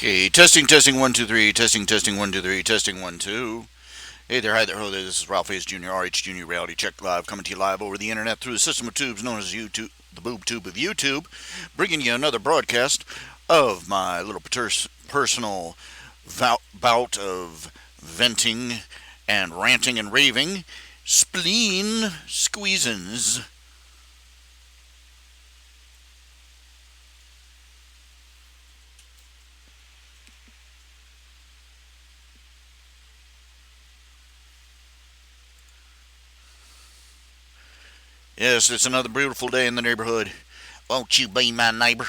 Okay, testing 1 2 3, testing 1 2 3, testing 1 2. Hey there, hi there, hello there. This is RHJunior, RHJunior Reality Check Live, coming to you live over the internet through the system of tubes known as YouTube, the boob tube of YouTube, bringing you another broadcast of my little personal bout of venting and ranting and raving, spleen squeezins. Yes, it's another beautiful day in the neighborhood. Won't you be my neighbor?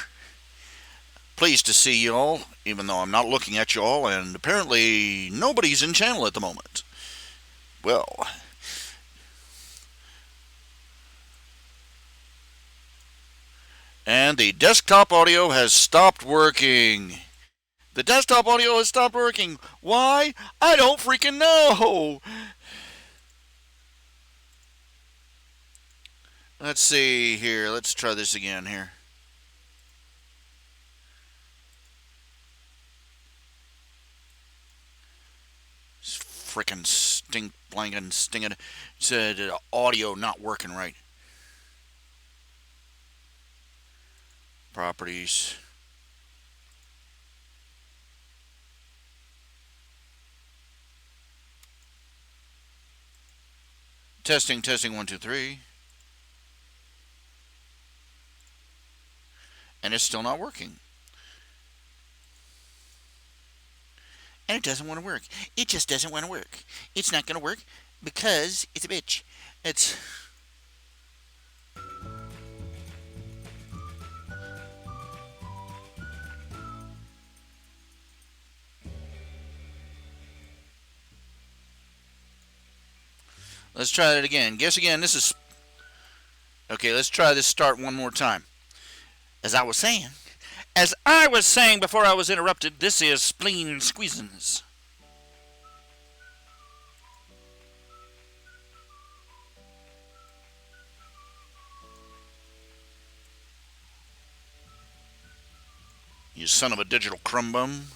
Pleased to see you all, even though I'm not looking at you all, and apparently nobody's in channel at the moment. Well, and the desktop audio has stopped working. The desktop audio has stopped working. Why? I don't freaking know. Let's see here. Let's try this again here. Frickin' stink blanking stinging. It said audio not working right. Properties. Testing 1 2 3. And it's still not working. And it doesn't want to work. It just doesn't want to work. It's not going to work because it's a bitch. It's. Let's try that again. Guess again. This is. Okay, let's try this start one more time. As I was saying before I was interrupted, this is spleen squeezins. You son of a digital crumb bum.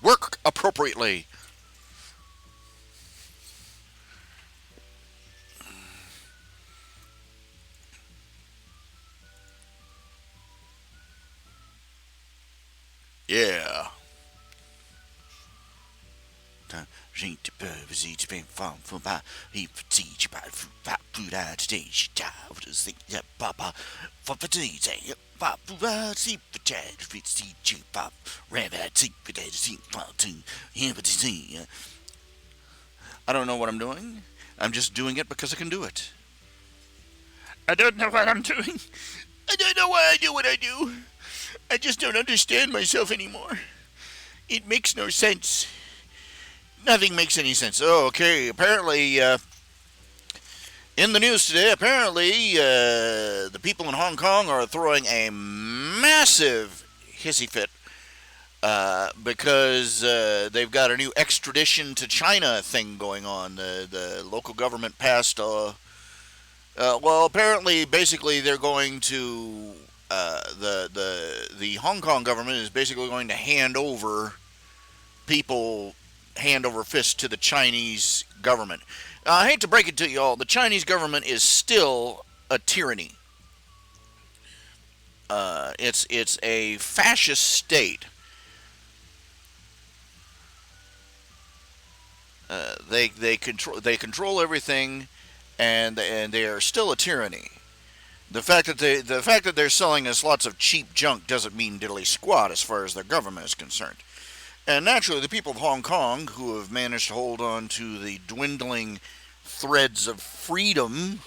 Work appropriately. Yeah. Gente visite bem fam fumba he teach about food today she died to think that papa for today papa see for chat fits teach pop rabbit see for that see to him to see. I don't know what I'm doing. I'm just doing it because I can do it. I don't know what I'm doing. I don't know why I do what I do. I just don't understand myself anymore. It makes no sense. Nothing makes any sense. Oh, okay. Apparently, in the news today, the people in Hong Kong are throwing a massive hissy fit because they've got a new extradition to China thing going on. The local government passed. Well, apparently, basically, they're going to the Hong Kong government is basically going to hand over people hand over fist to the Chinese government. I hate to break it to you all, the Chinese government is still a tyranny. It's a fascist state. They control everything, and they are still a tyranny. The fact that they're selling us lots of cheap junk doesn't mean diddly squat as far as their government is concerned. And naturally, the people of Hong Kong, who have managed to hold on to the dwindling threads of freedom,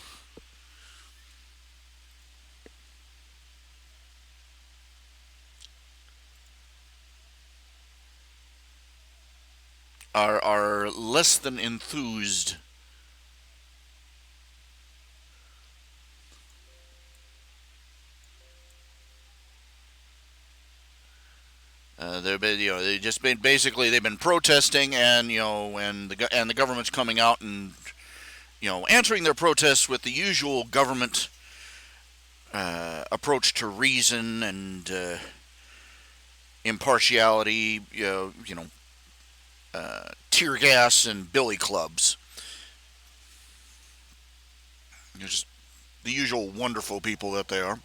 are less than enthused. They just been basically they've been protesting, and the government's coming out and answering their protests with the usual government approach to reason and impartiality, tear gas and billy clubs. Just the usual wonderful people that they are.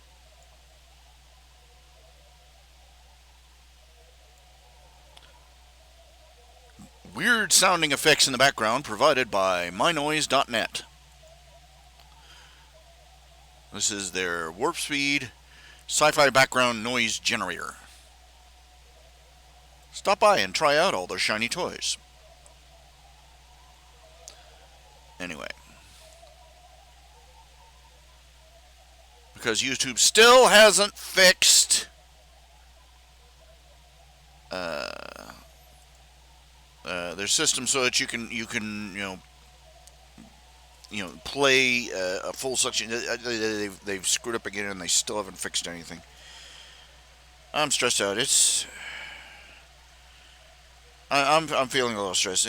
Weird sounding effects in the background provided by mynoise.net. This is their warp speed sci-fi background noise generator. Stop by and try out all their shiny toys. Anyway, because YouTube still hasn't fixed their system so that you can play a full section. They've screwed up again and they still haven't fixed anything. I'm stressed out. I'm feeling a little stressed.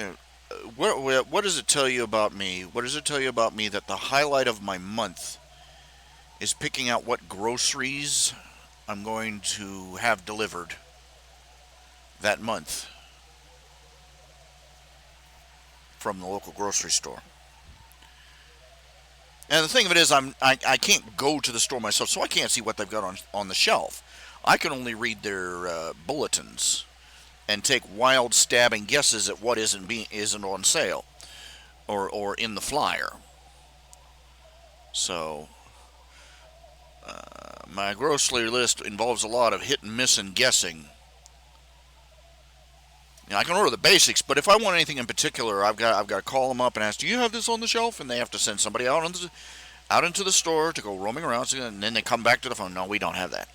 What does it tell you about me? What does it tell you about me that the highlight of my month is picking out what groceries I'm going to have delivered that month from the local grocery store? And the thing of it is, I can't go to the store myself, so I can't see what they've got on the shelf. I can only read their bulletins and take wild stabbing guesses at what isn't on sale or in the flyer. So my grocery list involves a lot of hit and miss and guessing. I can order the basics, but if I want anything in particular, I've got to call them up and ask, "Do you have this on the shelf?" And they have to send somebody out into the store to go roaming around, and then they come back to the phone. No, we don't have that.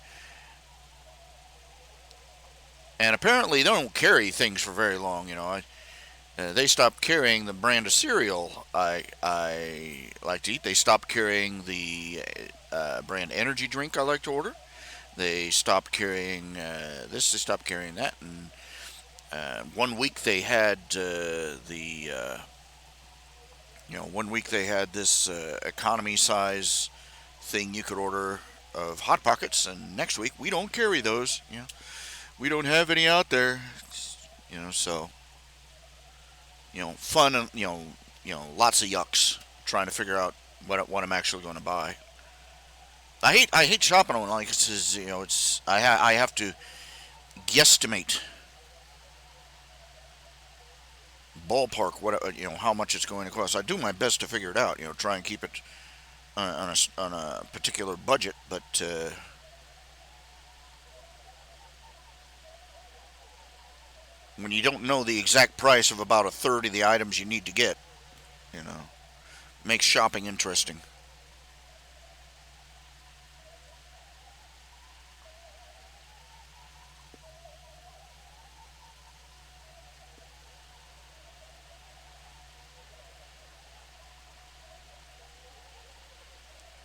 And apparently, they don't carry things for very long. They stopped carrying the brand of cereal I like to eat. They stopped carrying the brand energy drink I like to order. They stopped carrying this. They stopped carrying that. And one week they had one week they had this economy size thing you could order of Hot Pockets, and next week we don't carry those. We don't have any out there. So fun and lots of yucks trying to figure out what I'm actually going to buy. I hate shopping online because I have to guesstimate ballpark what how much it's going to cost. I do my best to figure it out. Try and keep it on a particular budget, but when you don't know the exact price of about a third of the items you need to get, makes shopping interesting.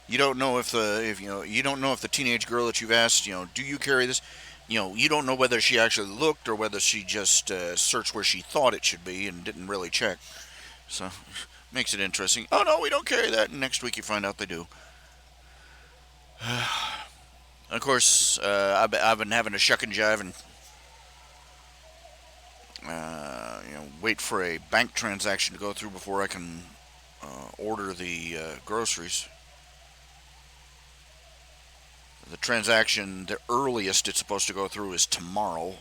You don't know if you don't know if the teenage girl that you've asked, do you carry this? You don't know whether she actually looked or whether she just searched where she thought it should be and didn't really check. So makes it interesting. Oh no, we don't carry that. And next week you find out they do. Of course, I've been having to shuck and jive and wait for a bank transaction to go through before I can order the groceries. The transaction, the earliest it's supposed to go through is tomorrow.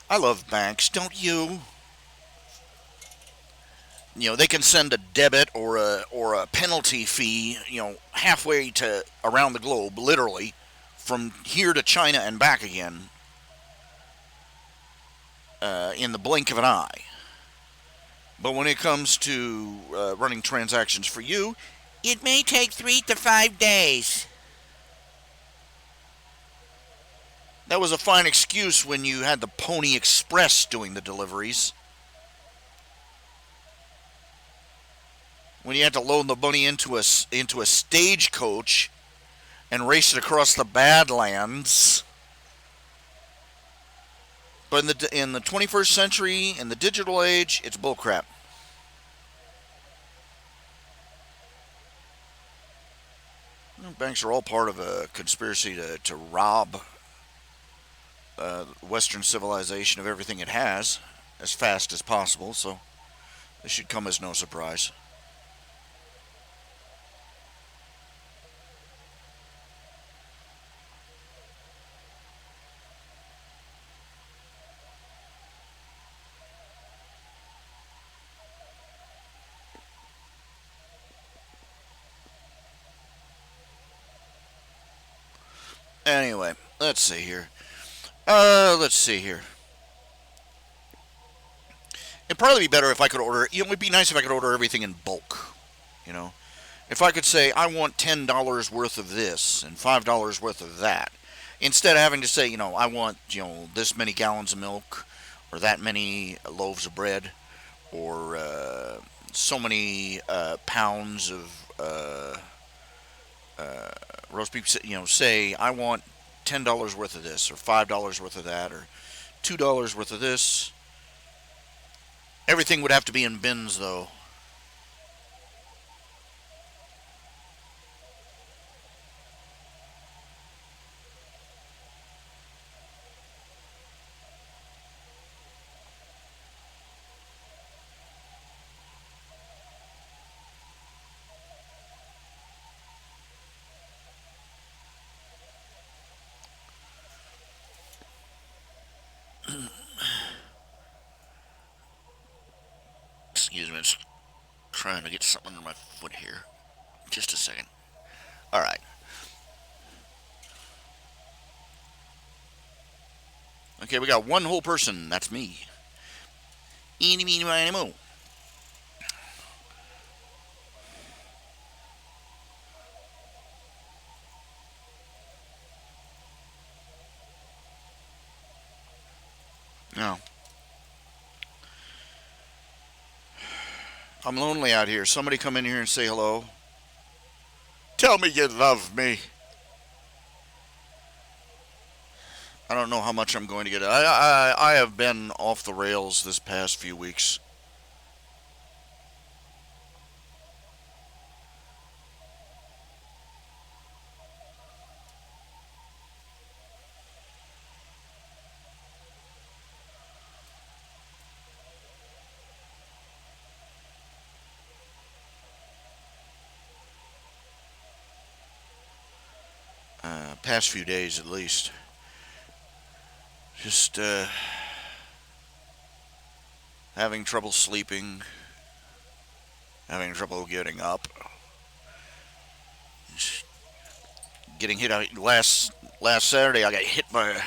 I love banks, don't you? They can send a debit or a penalty fee, halfway to around the globe, literally, from here to China and back again, in the blink of an eye. But when it comes to running transactions for you, it may take 3 to 5 days. That was a fine excuse when you had the Pony Express doing the deliveries. When you had to load the money into a stagecoach and race it across the Badlands. But in the 21st century, in the digital age, it's bullcrap. Banks are all part of a conspiracy to rob Western civilization of everything it has as fast as possible, so this should come as no surprise. Anyway, let's see here. Let's see here. It'd probably be better if I could order. You know, it'd be nice if I could order everything in bulk. You know, if I could say I want $10 worth of this and $5 worth of that, instead of having to say, I want this many gallons of milk, or that many loaves of bread, or so many pounds of roast beef. Say I want $10 worth of this, or $5 worth of that, or $2 worth of this. Everything would have to be in bins, though. Excuse me, I'm just trying to get something under my foot here. Just a second. All right. Okay, we got one whole person. That's me. Eeny, meeny, miny, mo. No. I'm lonely out here. Somebody come in here and say hello. Tell me you love me. I don't know how much I'm going to get. I have been off the rails this past few weeks. Past few days at least. Just having trouble sleeping, having trouble getting up. Just getting hit out last Saturday. I got hit by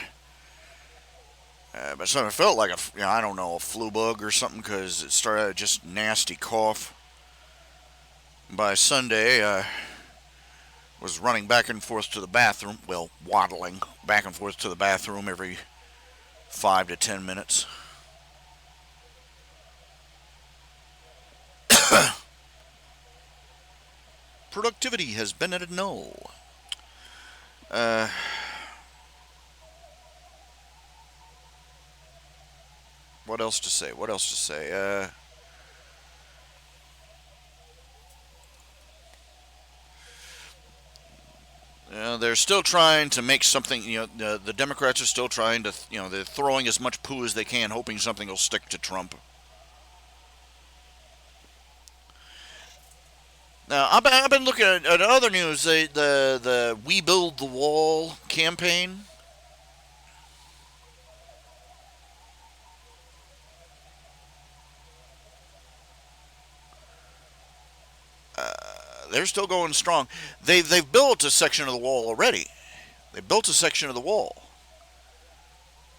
something. It felt like I don't know, a flu bug or something, because it started just nasty cough. By Sunday, I was running back and forth to the bathroom. Well, waddling back and forth to the bathroom every 5 to 10 minutes. Productivity has been at a null. What else to say? They're still trying to make something. The Democrats are still trying to. They're throwing as much poo as they can, hoping something will stick to Trump. Now, I've been looking at other news. The "We Build the Wall" campaign. They're still going strong. They've built a section of the wall already. They built a section of the wall.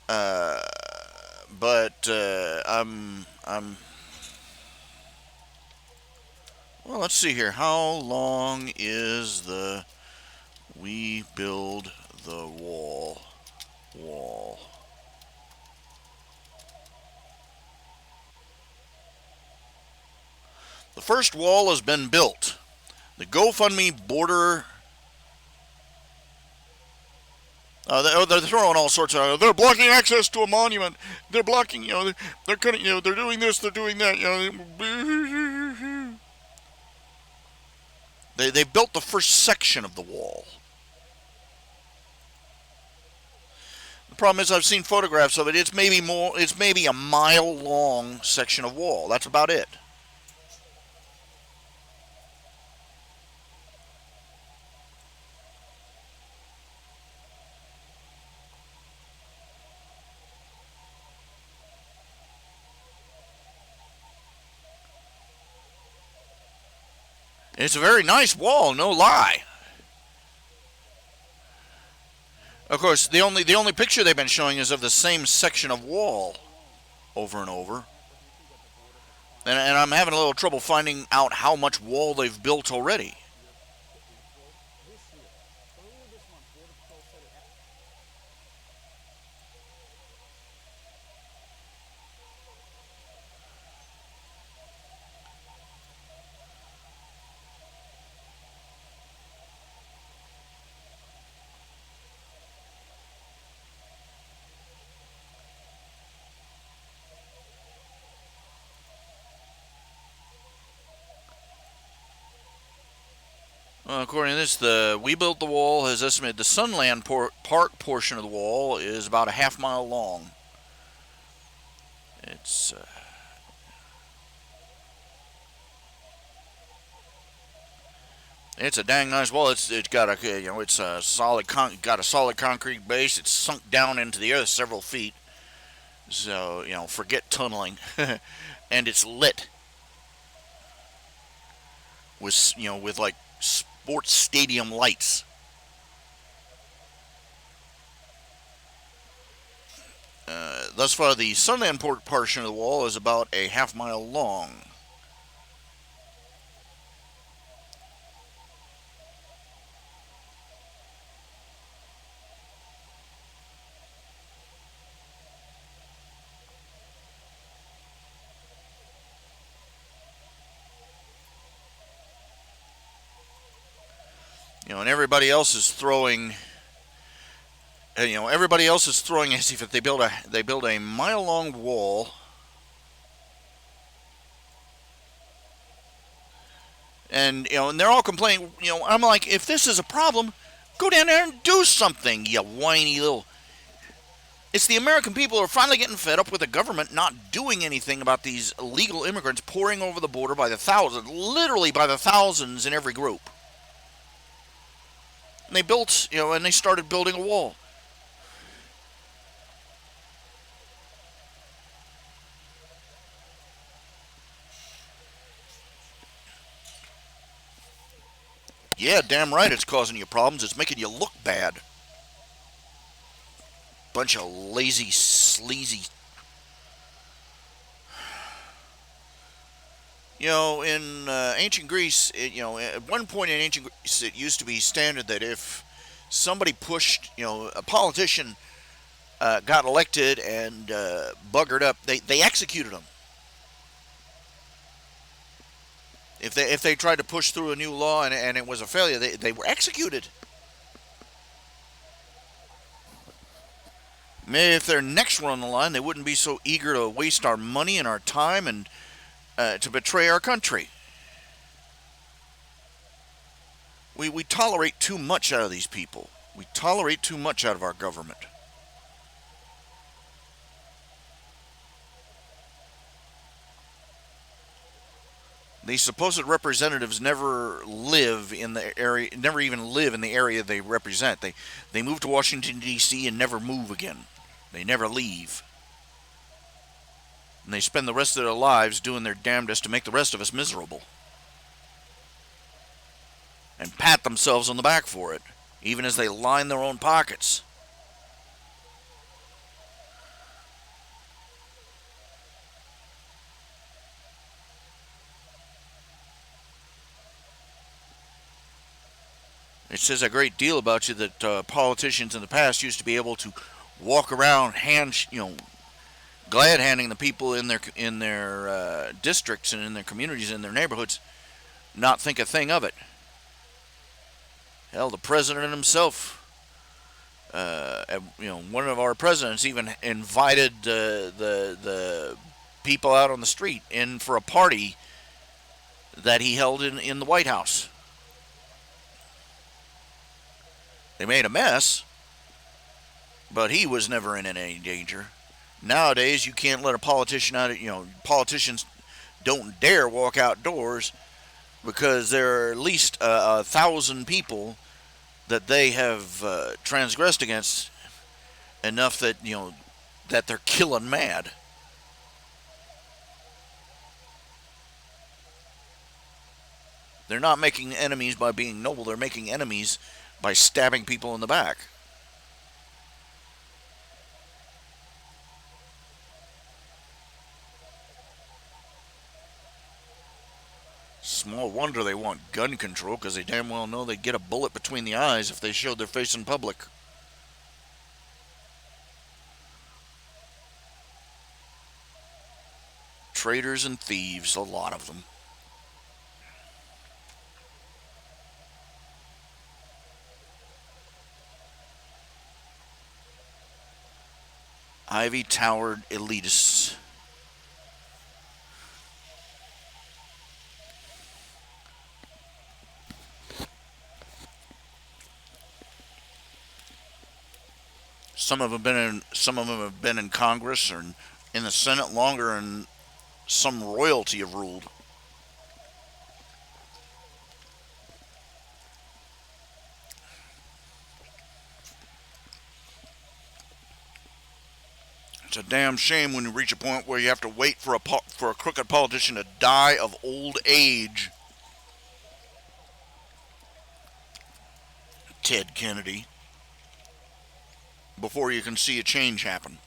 But well, let's see here. How long is the "We Build the Wall"? The first wall has been built. The GoFundMe border. They're throwing all sorts of. They're blocking access to a monument. They're blocking. They're cutting. They're doing this. They're doing that. They built the first section of the wall. The problem is I've seen photographs of it. It's maybe more. It's maybe a mile long section of wall. That's about it. It's a very nice wall, no lie. Of course, the only picture they've been showing is of the same section of wall over and over. And I'm having a little trouble finding out how much wall they've built already. According to this, We Built the Wall has estimated the Sunland Park portion of the wall is about a half-mile long. It's a dang nice wall. It's got a it's a got a solid concrete base. It's sunk down into the earth several feet. So forget tunneling, and it's lit with like sports stadium lights. Thus far, the Sunland portion of the wall is about a half-mile long. And everybody else is throwing. Everybody else is throwing as if they build a mile-long wall. And and they're all complaining. I'm like, if this is a problem, go down there and do something, you whiny little. It's the American people who are finally getting fed up with the government not doing anything about these illegal immigrants pouring over the border by the thousands, literally by the thousands in every group. And they built, and they started building a wall. Yeah, damn right it's causing you problems. It's making you look bad. Bunch of lazy, sleazy. In ancient Greece, at one point in ancient Greece, it used to be standard that if somebody pushed, a politician got elected and buggered up, they executed them. If they tried to push through a new law and it was a failure, they were executed. Maybe if their necks were on the line, they wouldn't be so eager to waste our money and our time and to betray our country. We tolerate too much out of these people. We tolerate too much out of our government. These supposed representatives never live in the area, never even live in the area they represent. They move to Washington, D.C. and never move again. They never leave. And they spend the rest of their lives doing their damnedest to make the rest of us miserable. And pat themselves on the back for it, even as they line their own pockets. It says a great deal about you that politicians in the past used to be able to walk around glad handing the people in their districts and in their communities and their neighborhoods, not think a thing of it. Hell, the president himself, one of our presidents even invited the people out on the street in for a party that he held in the White House. They made a mess, but he was never in any danger. Nowadays, you can't let a politician out. Politicians don't dare walk outdoors because there are at least 1,000 people that they have transgressed against enough that that they're killing mad. They're not making enemies by being noble. They're making enemies by stabbing people in the back. Small wonder they want gun control because they damn well know they'd get a bullet between the eyes if they showed their face in public. Traitors and thieves, a lot of them. Ivy towered elitists. Some of them have been in Congress or in the Senate longer than some royalty have ruled. It's a damn shame when you reach a point where you have to wait for a crooked politician to die of old age. Ted Kennedy, before you can see a change happen.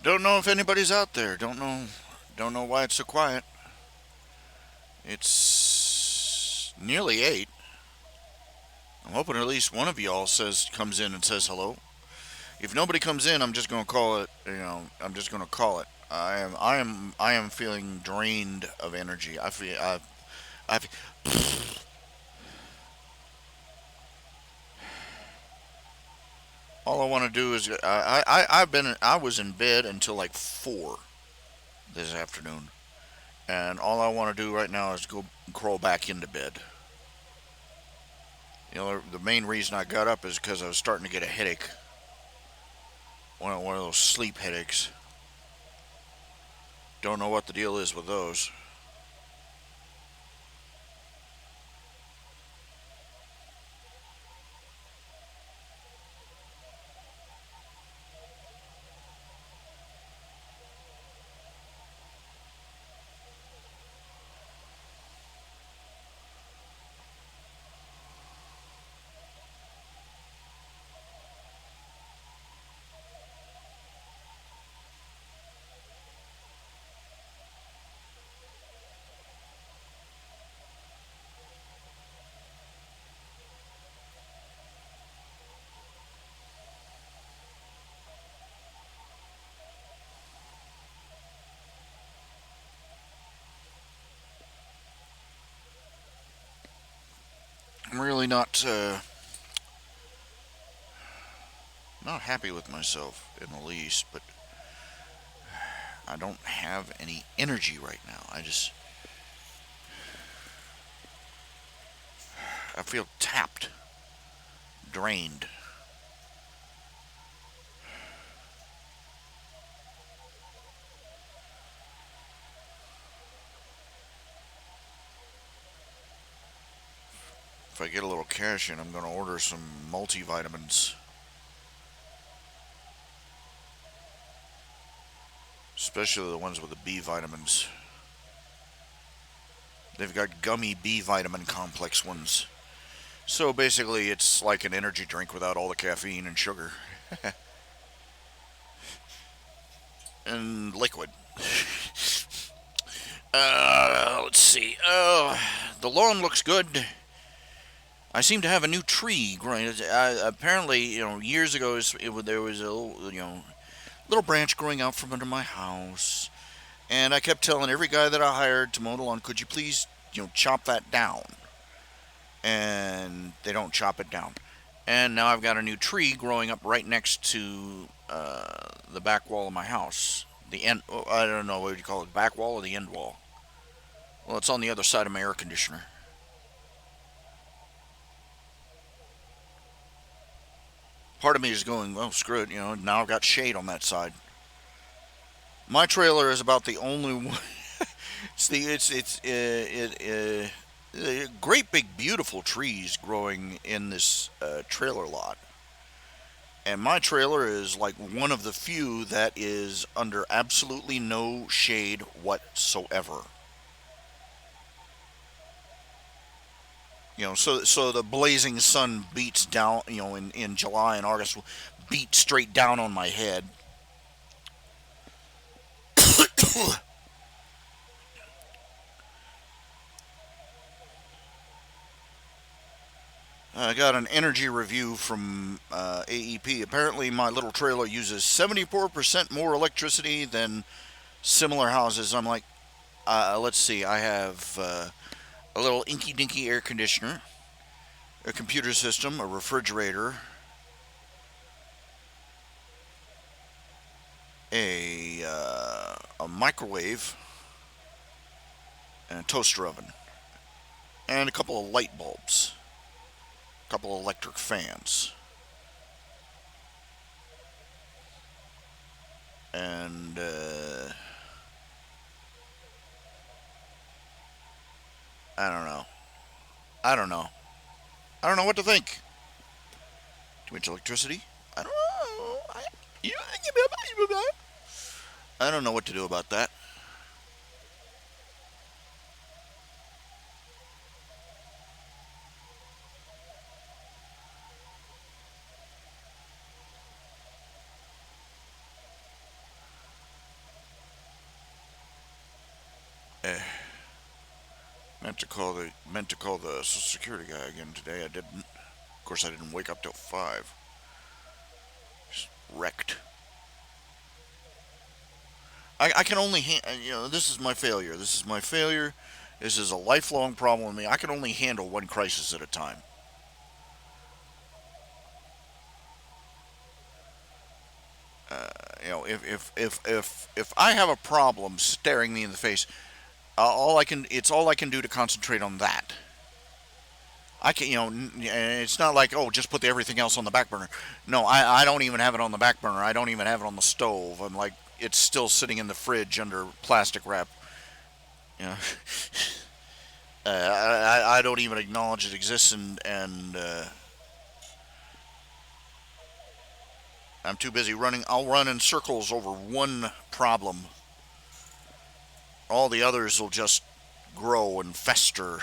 Don't know if anybody's out there. Don't know why it's so quiet. It's nearly 8. I'm hoping at least one of y'all comes in and says hello. If nobody comes in, I'm just gonna call it. I'm just gonna call it. I am feeling drained of energy. I all I want to do is I was in bed until like 4 this afternoon, and all I want to do right now is go crawl back into bed. The main reason I got up is because I was starting to get a headache. One of those sleep headaches. Don't know what the deal is with those. I'm really not happy with myself in the least, but I don't have any energy right now. I feel tapped, drained. If I get a little cash in, I'm going to order some multivitamins, especially the ones with the B vitamins. They've got gummy B vitamin complex ones. So basically, it's like an energy drink without all the caffeine and sugar and liquid. Let's see. The lawn looks good. I seem to have a new tree growing. Apparently, years ago, there was a little branch growing out from under my house, and I kept telling every guy that I hired to mow the lawn, "Could you please, chop that down?" And they don't chop it down. And now I've got a new tree growing up right next to the back wall of my house. The end. I don't know what you call it, back wall or the end wall. Well, it's on the other side of my air conditioner. Part of me is going, well, screw it. Now I've got shade on that side. My trailer is about the only one. Great big beautiful trees growing in this trailer lot, and my trailer is like one of the few that is under absolutely no shade whatsoever. So the blazing sun beats down, in July and August, will beat straight down on my head. I got an energy review from AEP. Apparently, my little trailer uses 74% more electricity than similar houses. I'm like, let's see. I have a little inky dinky air conditioner, a computer system, a refrigerator, a microwave, and a toaster oven, and a couple of light bulbs, a couple of electric fans, and I don't know. I don't know. I don't know what to think. Too much electricity? I don't know. I don't know what to do about that. Eh, meant to call the Social Security guy again today. I didn't. Of course, I didn't wake up till 5. Just wrecked. I can only this is my failure. This is my failure. This is a lifelong problem with me. I can only handle one crisis at a time. If I have a problem staring me in the face, all I can do to concentrate on that. I can, it's not like, oh, just put everything else on the back burner. No, I don't even have it on the back burner. I don't even have it on the stove. I'm like, it's still sitting in the fridge under plastic wrap. You know, I don't even acknowledge it exists, and I'm too busy running. I'll run in circles over one problem. All the others will just grow and fester.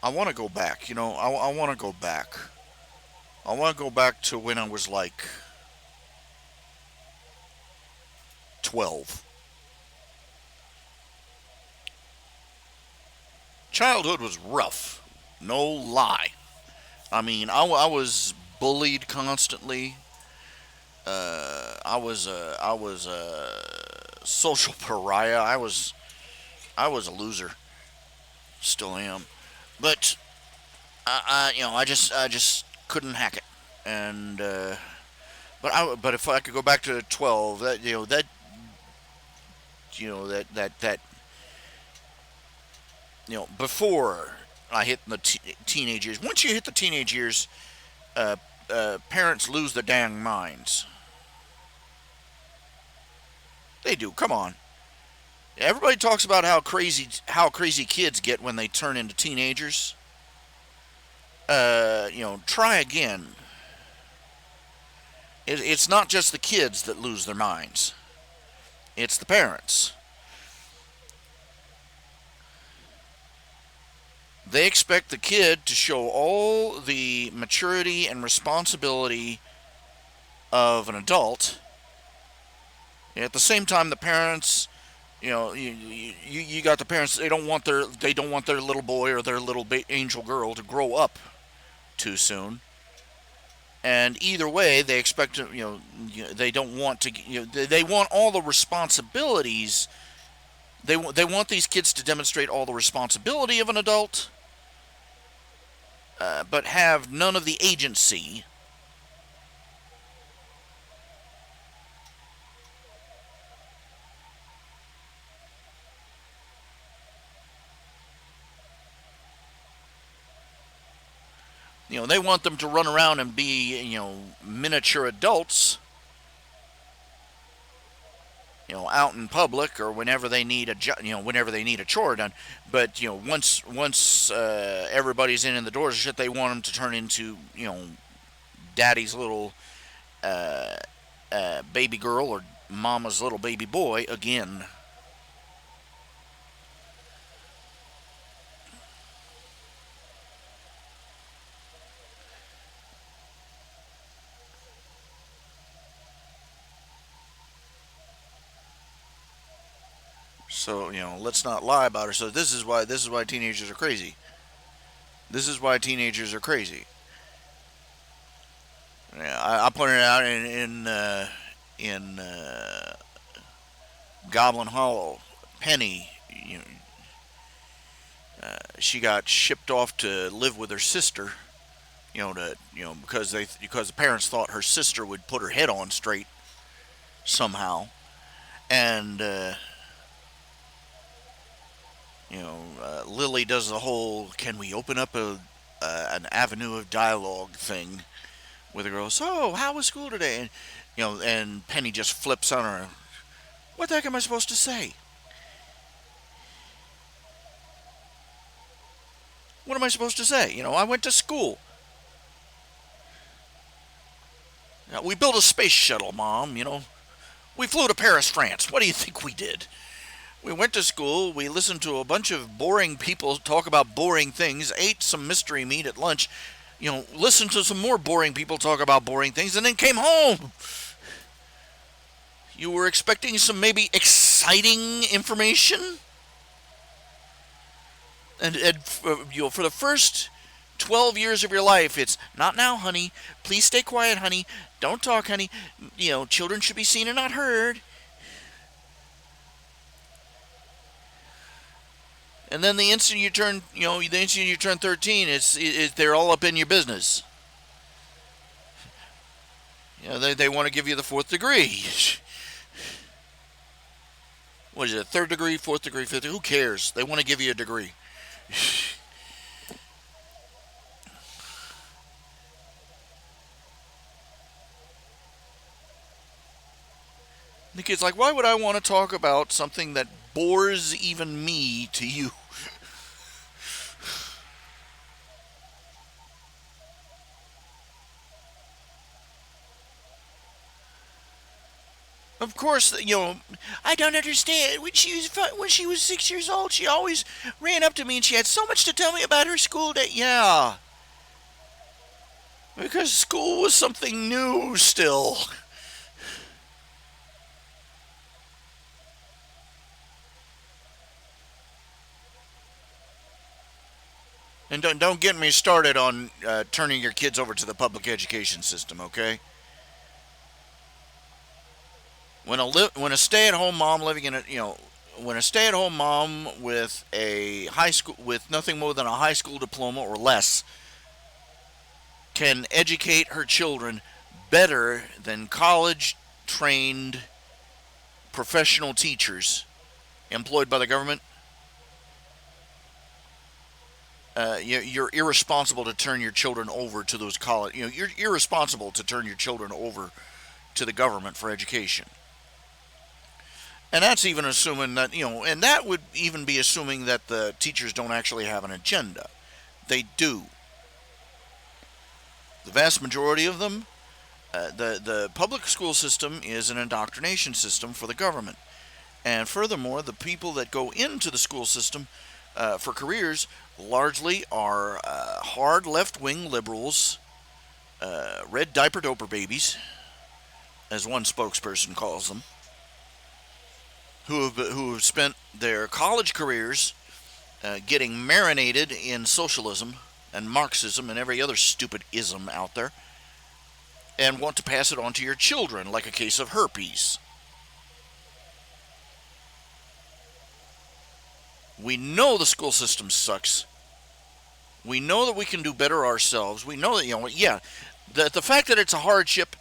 I want to go back. I want to go back. I want to go back to when I was like 12. Childhood was rough. No lie. I mean, I was bullied constantly. I was a social pariah. I was a loser. Still am. But I just couldn't hack it. And but if I could go back to 12, that before I hit the teenage years. Once you hit the teenage years, uh, parents lose their dang minds. They do. Come on. Everybody talks about how crazy kids get when they turn into teenagers. Try again. It's not just the kids that lose their minds. It's the parents. They expect the kid to show all the maturity and responsibility of an adult. At the same time, the parents, you got the parents. They don't want their little boy or their little angel girl to grow up too soon. And either way, they expect to, they don't want to, they want all the responsibilities. They want these kids to demonstrate all the responsibility of an adult, but have none of the agency. They want them to run around and be, miniature adults, out in public or whenever they need whenever they need a chore done. But once everybody's in the doors and shit, they want them to turn into daddy's little uh, baby girl or mama's little baby boy again. So let's not lie about it. So this is why teenagers are crazy. This is why teenagers are crazy. Yeah, I pointed out in Goblin Hollow, Penny. She got shipped off to live with her sister. Because the parents thought her sister would put her head on straight somehow, and Lily does the whole "can we open up an avenue of dialogue" thing with the girl. So how was school today? And and Penny just flips on her. What the heck am I supposed to say? What am I supposed to say? I went to school. We built a space shuttle, Mom. We flew to Paris, France. What do you think we did? We went to school, we listened to a bunch of boring people talk about boring things, ate some mystery meat at lunch, listened to some more boring people talk about boring things, and then came home. You were expecting some maybe exciting information? And for the first 12 years of your life, it's not now, honey. Please stay quiet, honey. Don't talk, honey. Children should be seen and not heard. And then the instant you turn 13, they're all up in your business. They want to give you the fourth degree. What is it? Third degree, fourth degree, fifth degree? Who cares? They want to give you a degree. The kid's like, why would I want to talk about something that bores even me to you? Of course, I don't understand. When she was 6 years old, she always ran up to me and she had so much to tell me about her school day. Yeah, because school was something new still. And don't get me started on turning your kids over to the public education system, okay? When a stay-at-home mom living in when a stay-at-home mom with a high school with nothing more than a high school diploma or less can educate her children better than college trained professional teachers employed by the government, you're irresponsible to turn your children over to those college. You're irresponsible to turn your children over to the government for education. And that's even assuming that, and that would even be assuming that the teachers don't actually have an agenda. They do. The vast majority of them, the public school system is an indoctrination system for the government. And furthermore, the people that go into the school system for careers largely are hard left-wing liberals, red diaper doper babies, as one spokesperson calls them, who have spent their college careers getting marinated in socialism and Marxism and every other stupid ism out there, and want to pass it on to your children like a case of herpes. We know the school system sucks. We know that we can do better ourselves. We know that, the fact that it's a hardship,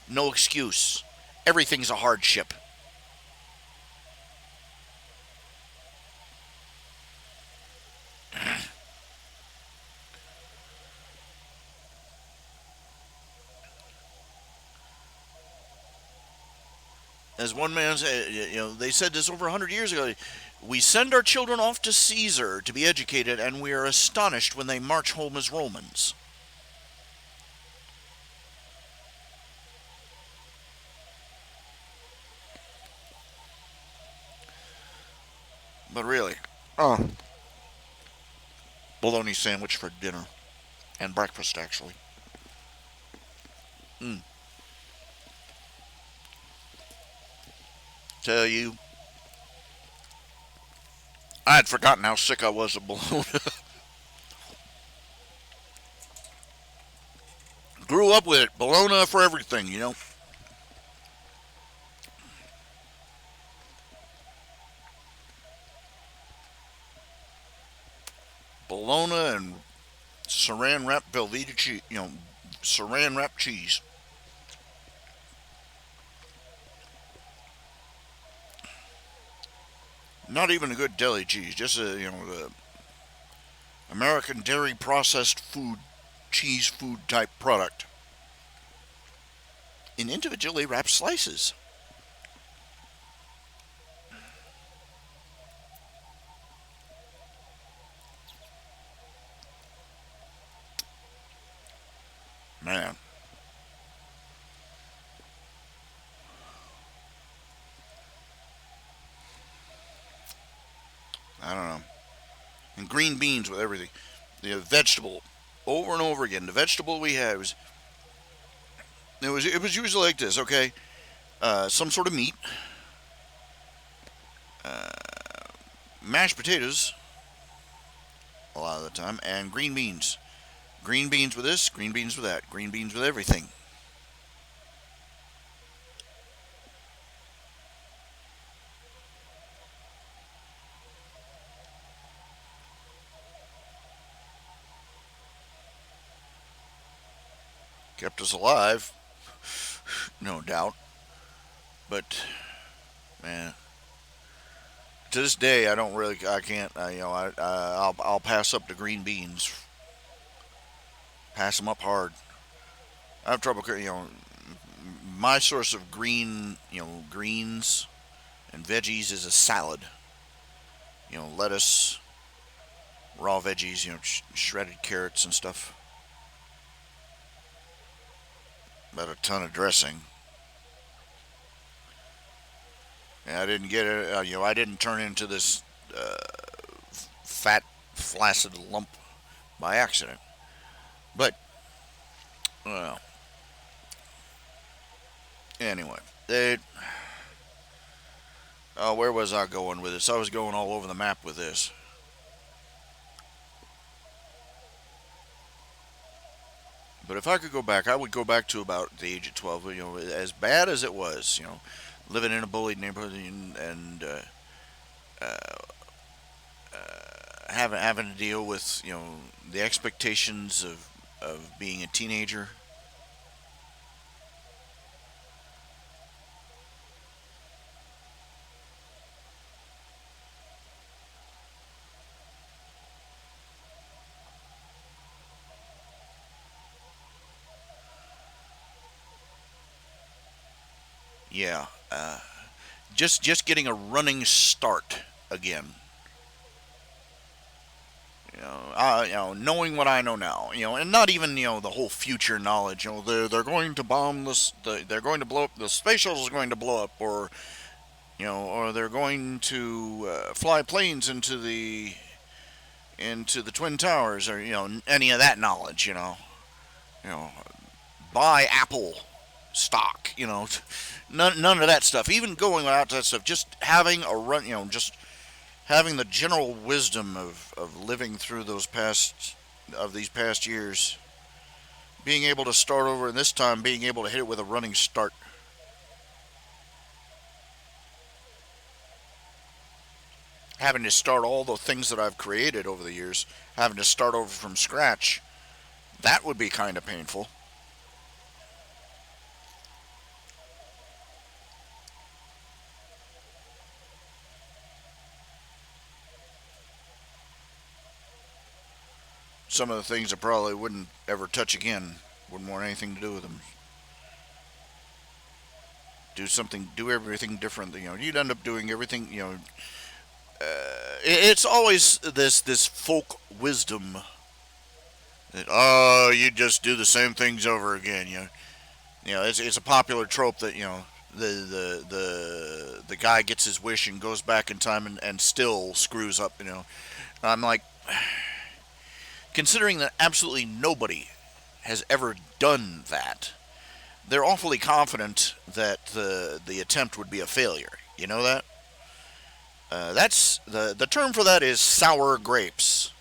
no excuse. Everything's a hardship. As one man said, they said this over 100 years ago. We send our children off to Caesar to be educated, and we are astonished when they march home as Romans. But really, bologna sandwich for dinner and breakfast, actually. Tell you, I had forgotten how sick I was of bologna. Grew up with it. Bologna for everything. Bologna and saran wrap Velveeta cheese. Saran wrap cheese. Not even a good deli cheese. Just the American dairy processed food, cheese food type product in individually wrapped slices. Man. I don't know. And green beans with everything. The vegetable, over and over again. The vegetable we had it was usually like this. Okay, some sort of meat, uh, mashed potatoes, a lot of the time, and green beans. Green beans with this, green beans with that, green beans with everything. Kept us alive, no doubt. But man, to this day, I can't, I'll pass up the green beans. Pass them up hard. I have trouble, my source of greens and veggies is a salad. Lettuce, raw veggies, shredded carrots and stuff. About a ton of dressing. And I didn't get it, I didn't turn into this fat, flaccid lump by accident. But, well, anyway, where was I going with this? I was going all over the map with this. But if I could go back, I would go back to about the age of 12. As bad as it was, living in a bullied neighborhood and having to deal with the expectations of being a teenager. Yeah, just getting a running start again. Knowing what I know now, and not even the whole future knowledge. They're going to bomb this. They're going to blow up. The space shuttle is going to blow up, or they're going to fly planes into the twin towers, or any of that knowledge. You know, buy Apple stock. None of that stuff. Even going without that stuff, just having a run. Just having the general wisdom of living through these past years, being able to start over, and this time being able to hit it with a running start. Having to start all the things that I've created over the years, having to start over from scratch, that would be kind of painful. Some of the things I probably wouldn't ever touch again, wouldn't want anything to do with them. Do everything different. You'd end up doing everything. It's always this folk wisdom that you just do the same things over again. It's a popular trope that the guy gets his wish and goes back in time and still screws up. I'm like, considering that absolutely nobody has ever done that, they're awfully confident that the attempt would be a failure. You know that? That's the term for that is sour grapes.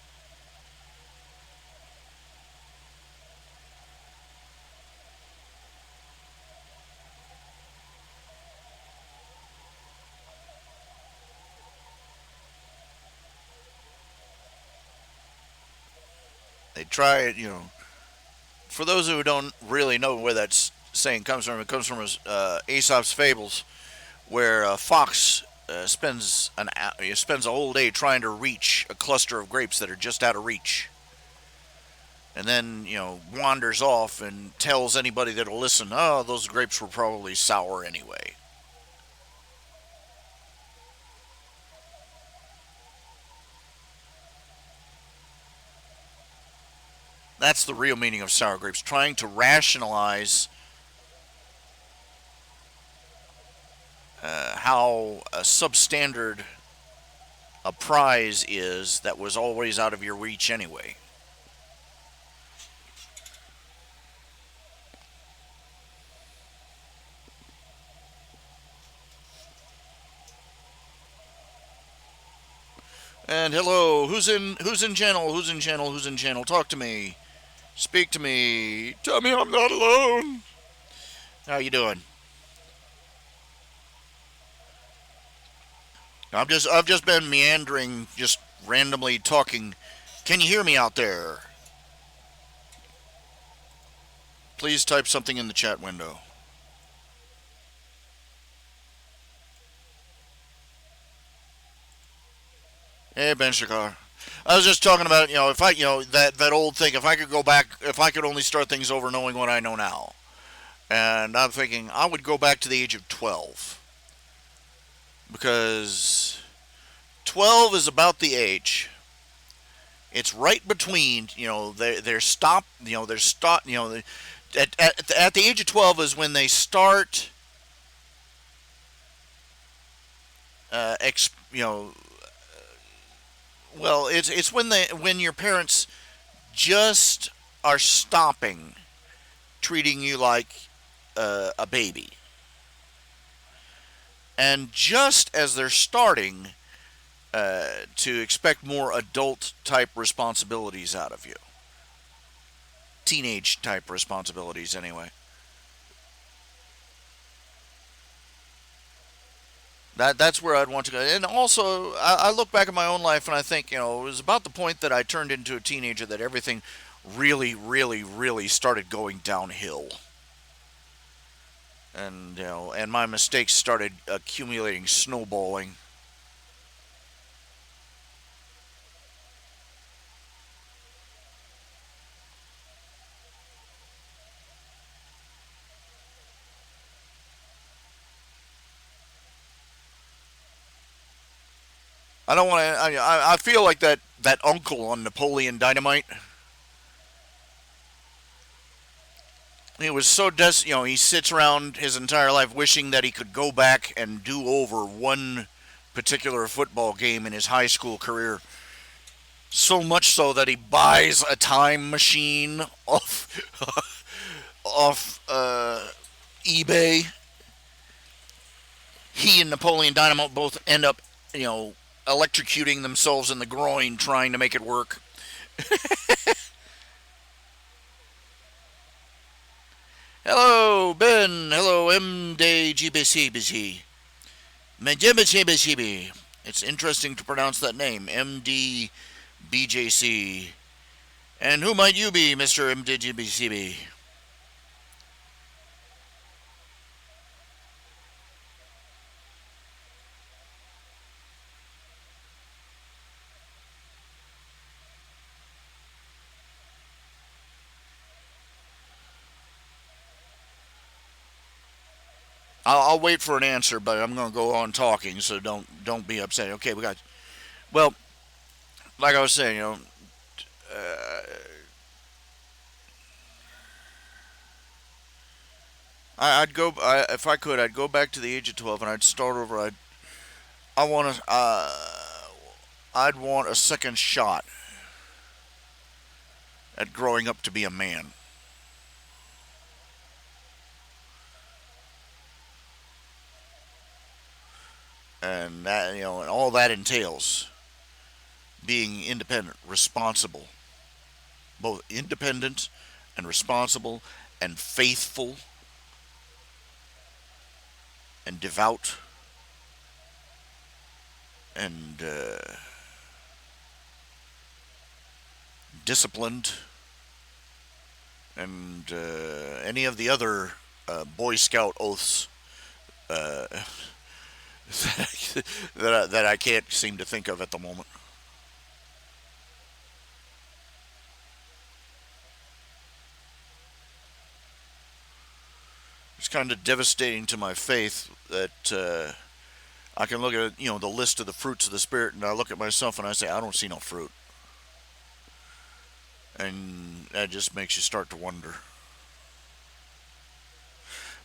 They try it. For those who don't really know where that saying comes from, it comes from Aesop's fables, where a fox spends a whole day trying to reach a cluster of grapes that are just out of reach, and then wanders off and tells anybody that'll listen, "Oh, those grapes were probably sour anyway." That's the real meaning of sour grapes, trying to rationalize how a substandard a prize is that was always out of your reach anyway. And hello, who's in channel? Who's in channel? Who's in channel? Talk to me. Speak to me. Tell me I'm not alone. How you doing? I've just been meandering, just randomly talking. Can you hear me out there? Please type something in the chat window. Hey, Ben Shakar. I was just talking about, if I, that old thing, if I could go back, if I could only start things over knowing what I know now. And I'm thinking I would go back to the age of 12. Because 12 is about the age. It's right between, they're stop, they're stop, at the age of 12 is when they start, ex, well, it's when your parents just are stopping treating you like a baby, and just as they're starting to expect more adult type responsibilities out of you, teenage type responsibilities anyway. That's where I'd want to go. And also, I look back at my own life and I think, it was about the point that I turned into a teenager that everything really, really, really started going downhill. And and my mistakes started accumulating, snowballing. I don't want to. I feel like that uncle on Napoleon Dynamite. He was so he sits around his entire life wishing that he could go back and do over one particular football game in his high school career. So much so that he buys a time machine off eBay. He and Napoleon Dynamite both end up, electrocuting themselves in the groin trying to make it work. Hello, Ben. Hello, MDGBCBC. Majibicibici. It's interesting to pronounce that name, MDBJC. And who might you be, Mr. MDGBCB? I'll wait for an answer, but I'm going to go on talking, so don't be upset. Okay, we got. Well, like I was saying, uh, I'd go. If I could, I'd go back to the age of 12 and I'd start over. I want to. I'd want a second shot at growing up to be a man, and that and all that entails being independent, responsible, both independent and responsible, and faithful and devout and disciplined and any of the other Boy Scout oaths uh, that I can't seem to think of at the moment. It's kind of devastating to my faith that I can look at the list of the fruits of the spirit, and I look at myself and I say I don't see no fruit, and that just makes you start to wonder.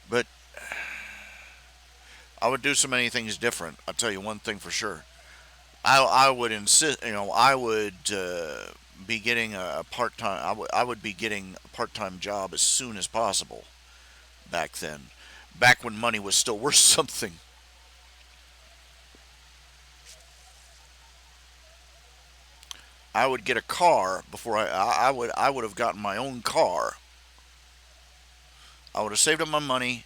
But I would do so many things different. I'll tell you one thing for sure. I would insist. I would be getting a part time. I would be getting a part time job as soon as possible back then. Back when money was still worth something. I would get a car before I would have gotten my own car. I would have saved up my money,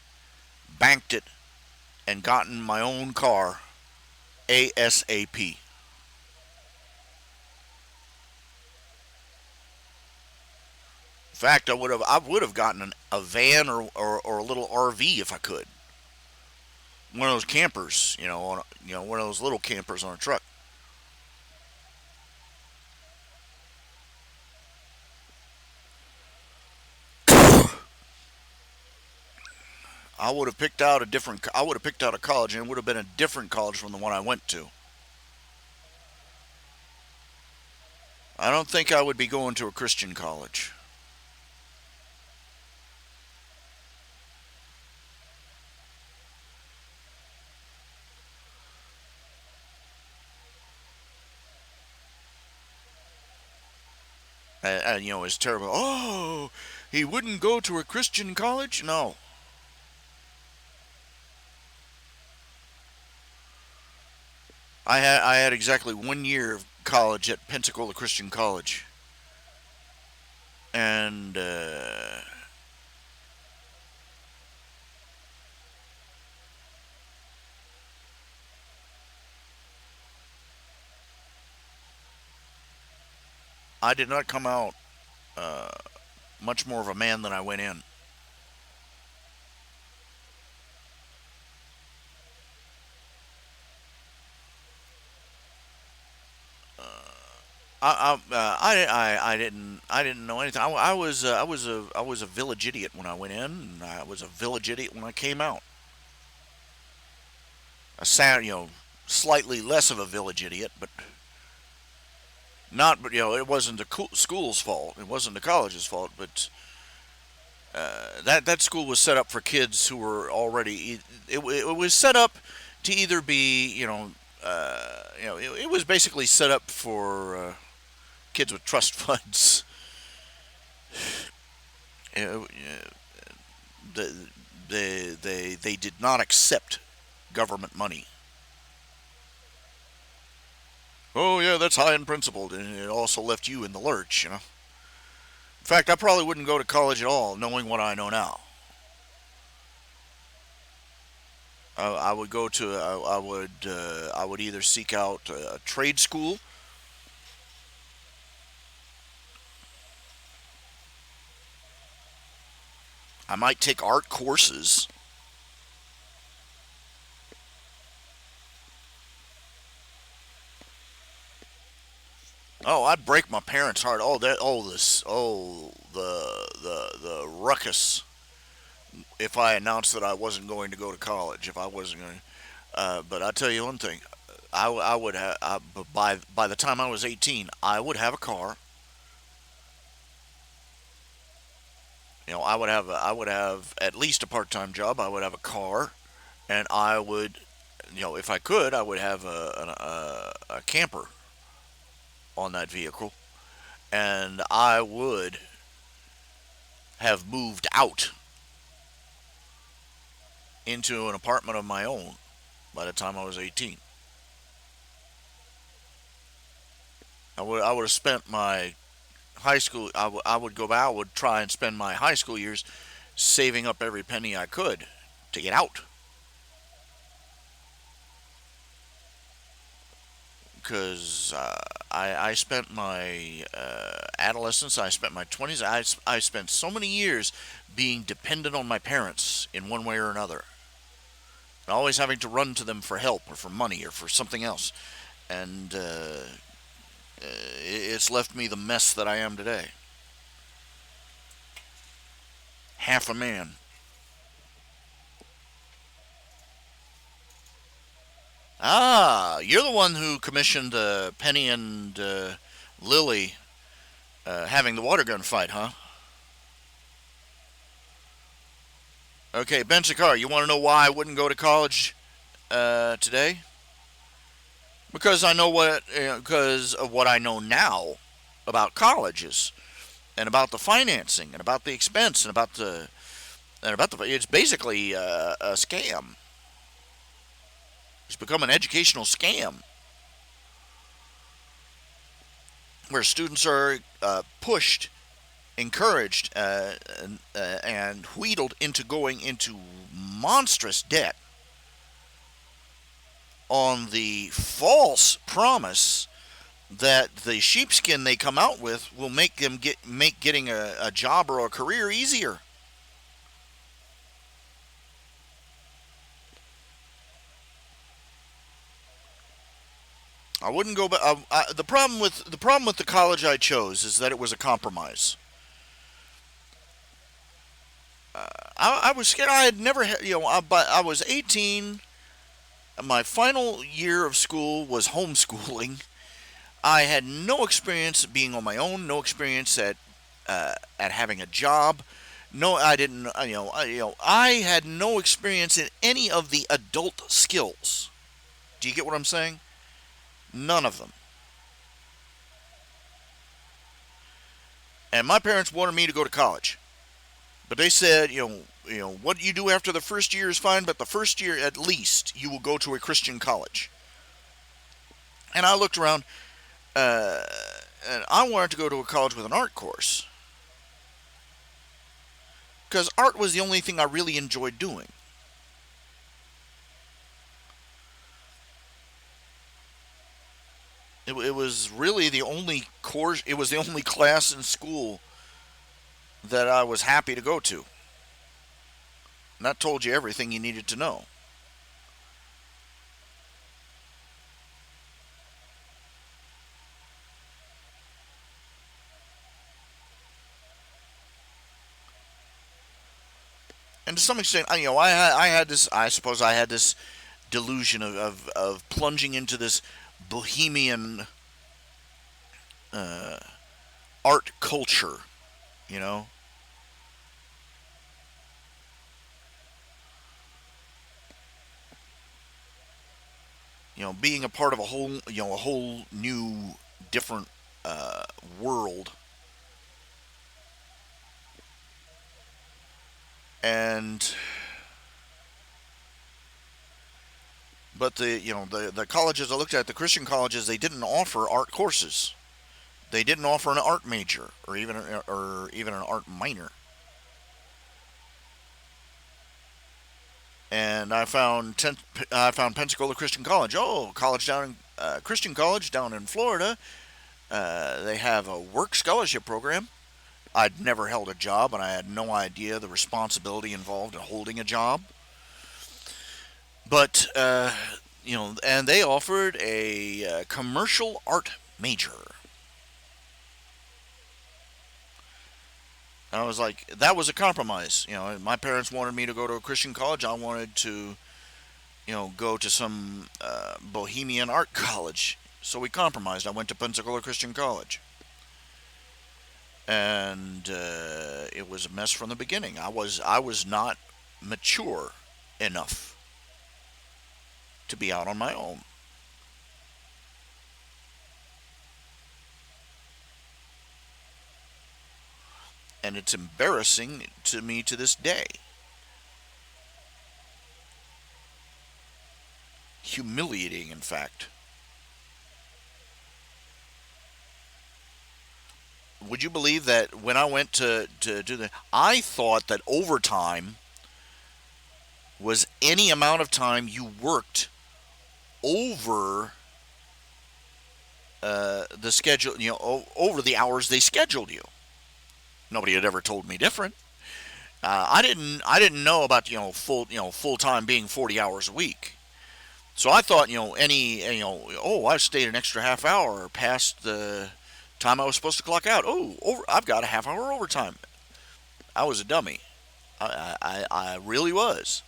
banked it, and gotten my own car ASAP. In fact, I would have gotten a van or a little RV if I could. One of those campers, one of those little campers on a truck. I would have picked out a different. I would have picked out a college, and it would have been a different college from the one I went to. I don't think I would be going to a Christian college. And it's terrible. Oh, he wouldn't go to a Christian college? No, I had exactly 1 year of college at Pensacola Christian College, and I did not come out much more of a man than I went in. I didn't know anything. I was a village idiot when I went in, and I was a village idiot when I came out. A sound, slightly less of a village idiot, but not. But it wasn't the school's fault. It wasn't the college's fault. But that school was set up for kids who were already. It was set up to either be, it was basically set up for kids with trust funds. Uh, the, they did not accept government money. Oh yeah, that's high and principled, and it also left you in the lurch. In fact, I probably wouldn't go to college at all, knowing what I know now. I would go to I would either seek out a trade school. I might take art courses. Oh, I'd break my parents' heart. The ruckus if I announced that I wasn't going to go to college. If I wasn't going, but I tell you one thing, I would have by the time I was 18, I would have a car. I would have at least a part-time job. I would have a car, and I would, if I could, I would have a camper on that vehicle, and I would have moved out into an apartment of my own by the time I was 18. I would have spent my high school. I would go back. I would try and spend my high school years saving up every penny I could to get out. Because I spent my adolescence, I spent my 20s, I spent so many years being dependent on my parents in one way or another. And always having to run to them for help or for money or for something else. And it's left me the mess that I am today. Half a man. Ah, you're the one who commissioned Penny and Lily having the water gun fight, huh? Okay, Ben Sakar, you want to know why I wouldn't go to college today? Because I know because of what I know now about colleges and about the financing and about the expense it's basically a scam. It's become an educational scam where students are pushed, encouraged, and wheedled into going into monstrous debt on the false promise that the sheepskin they come out with will make getting a job or a career easier. I wouldn't go back. The problem with the college I chose is that it was a compromise. I was scared. I had never had, but I was 18. My final year of school was homeschooling. I had no experience being on my own. No experience at having a job. No, I didn't. I had no experience in any of the adult skills. Do you get what I'm saying? None of them. And my parents wanted me to go to college, but they said, what you do after the first year is fine, but the first year at least you will go to a Christian college. And I looked around, uh, and I wanted to go to a college with an art course because art was the only thing I really enjoyed doing. It was really the only course. It was the only class in school that I was happy to go to. And that told you everything you needed to know. And to some extent, I had this. I suppose I had this delusion of plunging into this bohemian uh, art culture. You know, being a part of a whole new, different uh, world, and but the colleges I looked at, the Christian colleges, they didn't offer art courses. They didn't offer an art major or even an art minor. And I found Pensacola Christian College. Oh, college down in Christian college down in Florida. They have a work scholarship program. I'd never held a job, and I had no idea the responsibility involved in holding a job. But and they offered a commercial art major. And I was like, that was a compromise. My parents wanted me to go to a Christian college. I wanted to, go to some bohemian art college. So we compromised. I went to Pensacola Christian College. And it was a mess from the beginning. I was not mature enough to be out on my own. And it's embarrassing to me to this day. Humiliating, in fact. Would you believe that when I went to do I thought that overtime was any amount of time you worked over the schedule, over the hours they scheduled you. Nobody had ever told me different. I didn't know about full time being 40 hours a week. So I thought I stayed an extra half hour past the time I was supposed to clock out. I've got a half hour overtime. I was a dummy. I really was.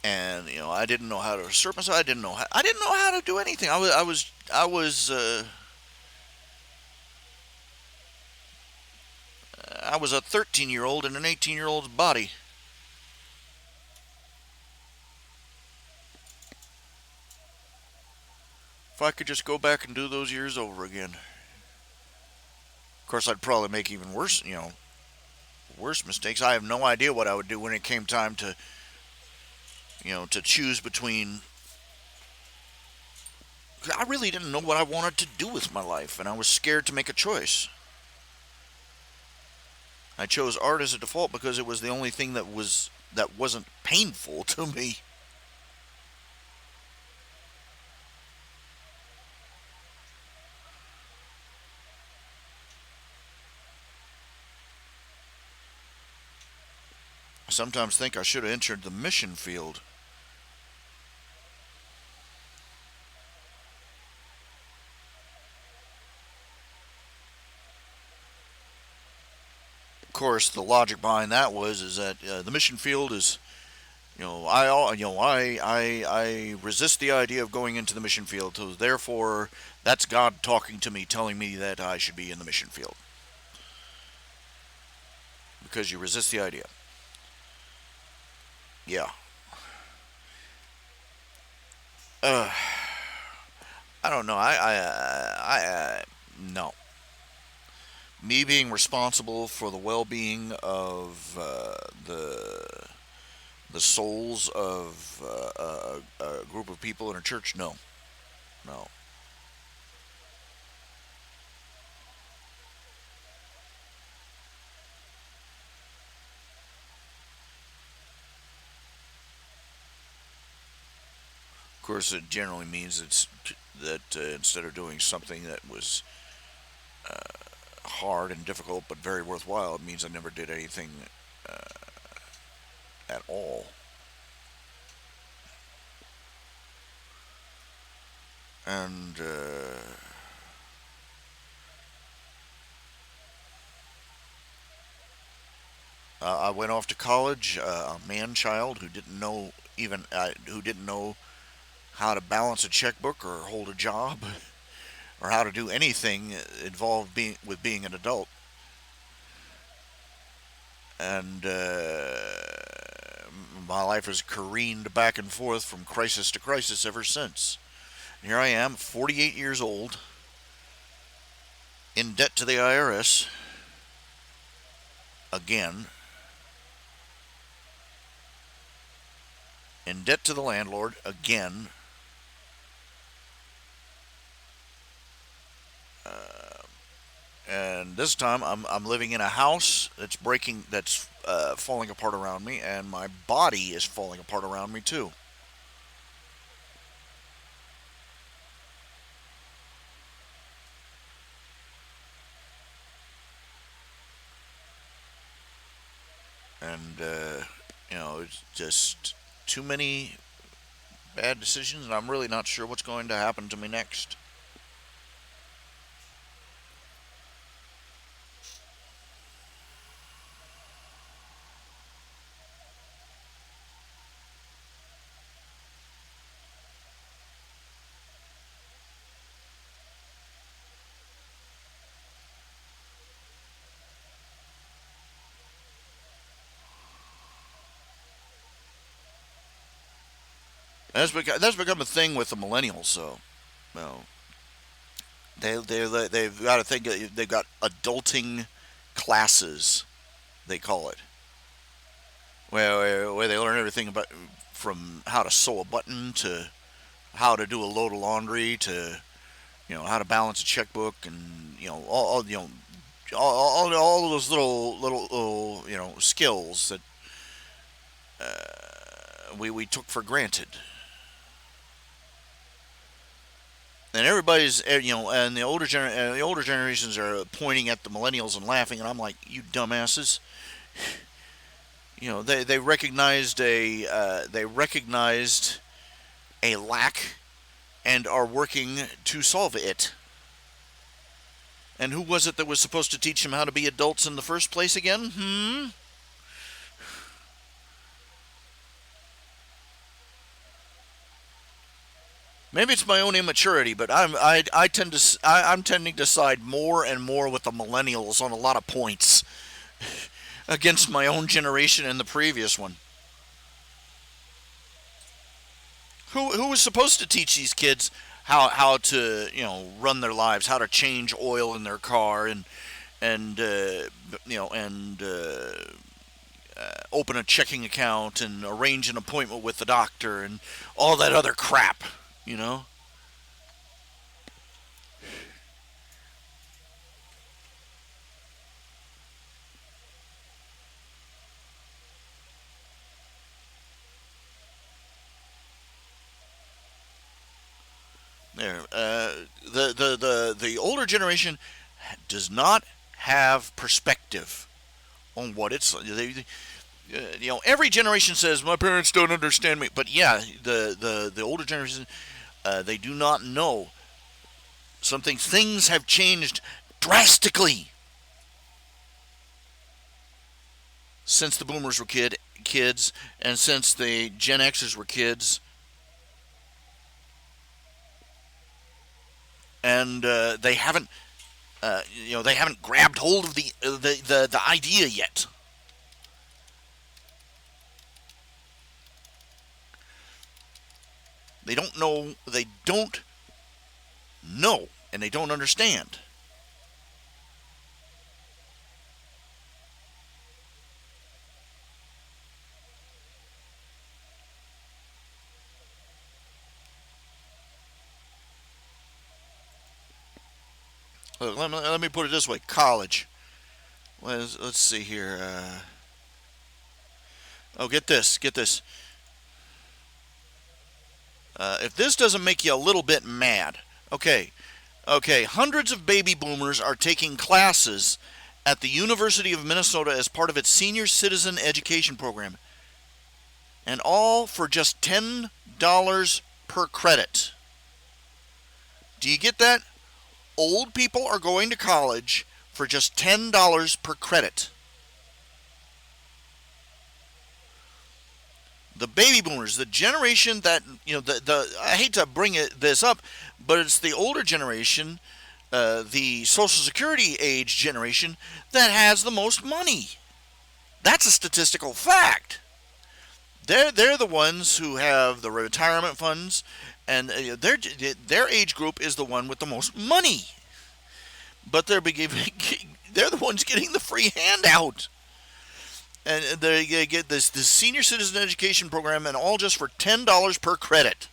And I didn't know how to assert myself. I didn't know how to do anything. I was a 13-year-old in an 18-year-old's body. If I could just go back and do those years over again. Of course, I'd probably make even worse mistakes. I have no idea what I would do when it came time to choose between. I really didn't know what I wanted to do with my life, and I was scared to make a choice. I chose art as a default because it was the only thing that wasn't painful to me. I sometimes think I should have entered the mission field. Of course, the logic behind that is that the mission field is, I resist the idea of going into the mission field. So therefore, that's God talking to me, telling me that I should be in the mission field because you resist the idea. Yeah. Uh, I don't know. No. Me being responsible for the well-being of the souls of a group of people in a church, no, no. course, it generally means that instead of doing something that was hard and difficult but very worthwhile, it means I never did anything at all. And I went off to college, a man child who didn't know how to balance a checkbook or hold a job or how to do anything involved being an adult. And my life has careened back and forth from crisis to crisis ever since. Here I am, 48 years old, in debt to the IRS again, in debt to the landlord again. And this time I'm living in a house that's falling apart around me, and my body is falling apart around me too. And it's just too many bad decisions, and I'm really not sure what's going to happen to me next. That's become a thing with the millennials. So, you know, they've got to think they've got adulting classes, they call it, where they learn everything about from how to sew a button to how to do a load of laundry to how to balance a checkbook, and all of those little skills that we took for granted. And everybody's and the older generations are pointing at the millennials and laughing, and I'm like, you dumbasses. They recognized a lack and are working to solve it. And who was it that was supposed to teach them how to be adults in the first place again? Maybe it's my own immaturity, but I'm tending to side more and more with the millennials on a lot of points against my own generation and the previous one. Who was supposed to teach these kids how to run their lives, how to change oil in their car, and open a checking account and arrange an appointment with the doctor and all that other crap, you know? There, the older generation does not have perspective on what it's. Every generation says my parents don't understand me, but yeah, the older generation, they do not know something. Things have changed drastically since the boomers were kids, and since the Gen Xers were kids, and they haven't grabbed hold of the idea yet. They don't know. They don't know, and they don't understand. Look, let me put it this way: college. Let's see here. Oh, get this. If this doesn't make you a little bit mad, okay, hundreds of baby boomers are taking classes at the University of Minnesota as part of its senior citizen education program, and all for just $10 per credit. Do you get that? Old people are going to college for just $10 per credit. The baby boomers, the generation that, I hate to bring this up, but it's the older generation, the Social Security age generation, that has the most money. That's a statistical fact. They're the ones who have the retirement funds, and their age group is the one with the most money. But they're the ones getting the free handout. And they get this senior citizen education program, and all just for $10 per credit.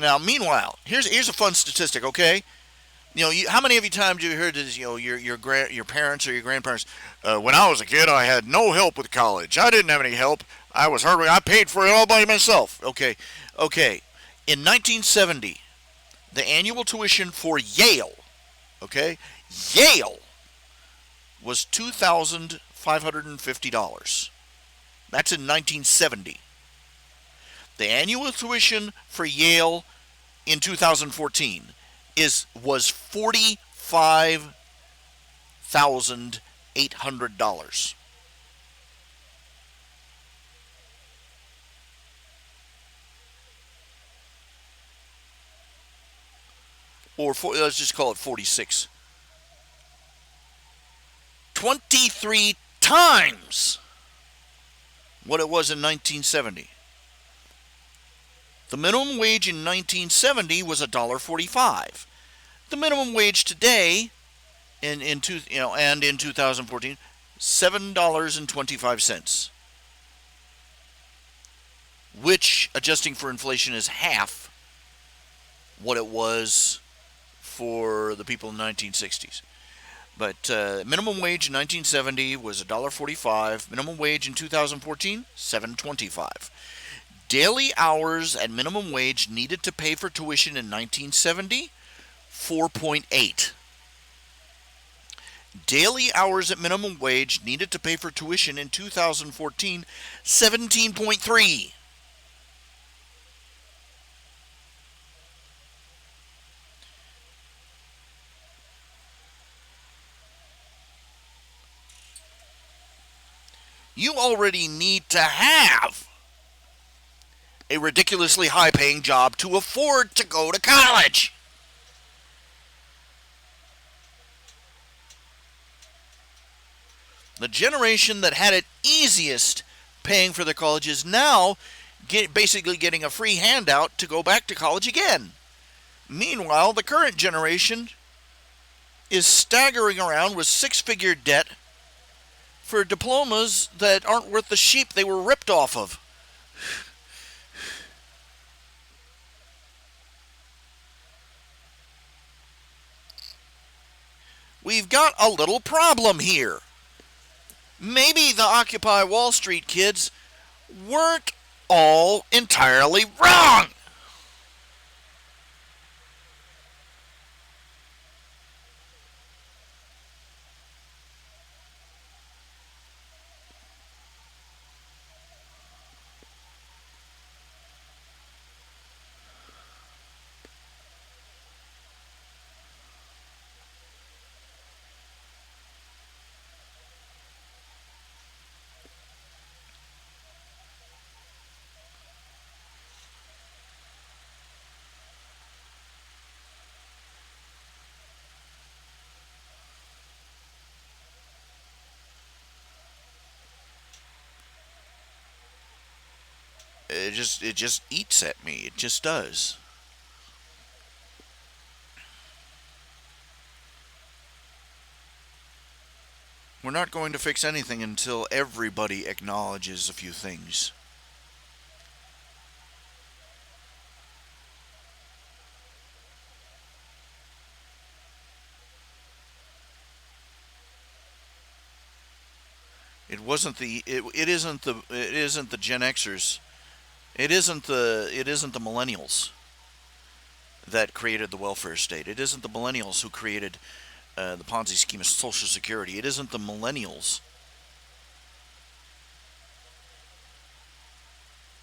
Now, meanwhile, here's a fun statistic. Okay, how many of you times have you heard this? Your parents or your grandparents. When I was a kid, I had no help with college. I didn't have any help. I paid for it all by myself. Okay. In 1970, the annual tuition for Yale. Okay, Yale was $2,550. That's in 1970. The annual tuition for Yale in 2014 was $45,800. Or let's just call it 46. 23 times what it was in 1970. The minimum wage in 1970 was $1.45. The minimum wage today, in 2014, $7.25, which, adjusting for inflation, is half what it was for the people in the 1960s. But minimum wage in 1970 was $1.45. Minimum wage in 2014, $7.25. Daily hours at minimum wage needed to pay for tuition in 1970, 4.8. Daily hours at minimum wage needed to pay for tuition in 2014, 17.3. You already need to have a ridiculously high-paying job to afford to go to college. The generation that had it easiest paying for their college is now basically getting a free handout to go back to college again. Meanwhile, the current generation is staggering around with six-figure debt for diplomas that aren't worth the sheep they were ripped off of. We've got a little problem here. Maybe the Occupy Wall Street kids weren't all entirely wrong. It just eats at me. It just does. We're not going to fix anything until everybody acknowledges a few things. It wasn't the. It isn't the. It isn't the Gen Xers. It isn't the. It isn't the millennials that created the welfare state. It isn't the millennials who created the Ponzi scheme of Social Security. It isn't the millennials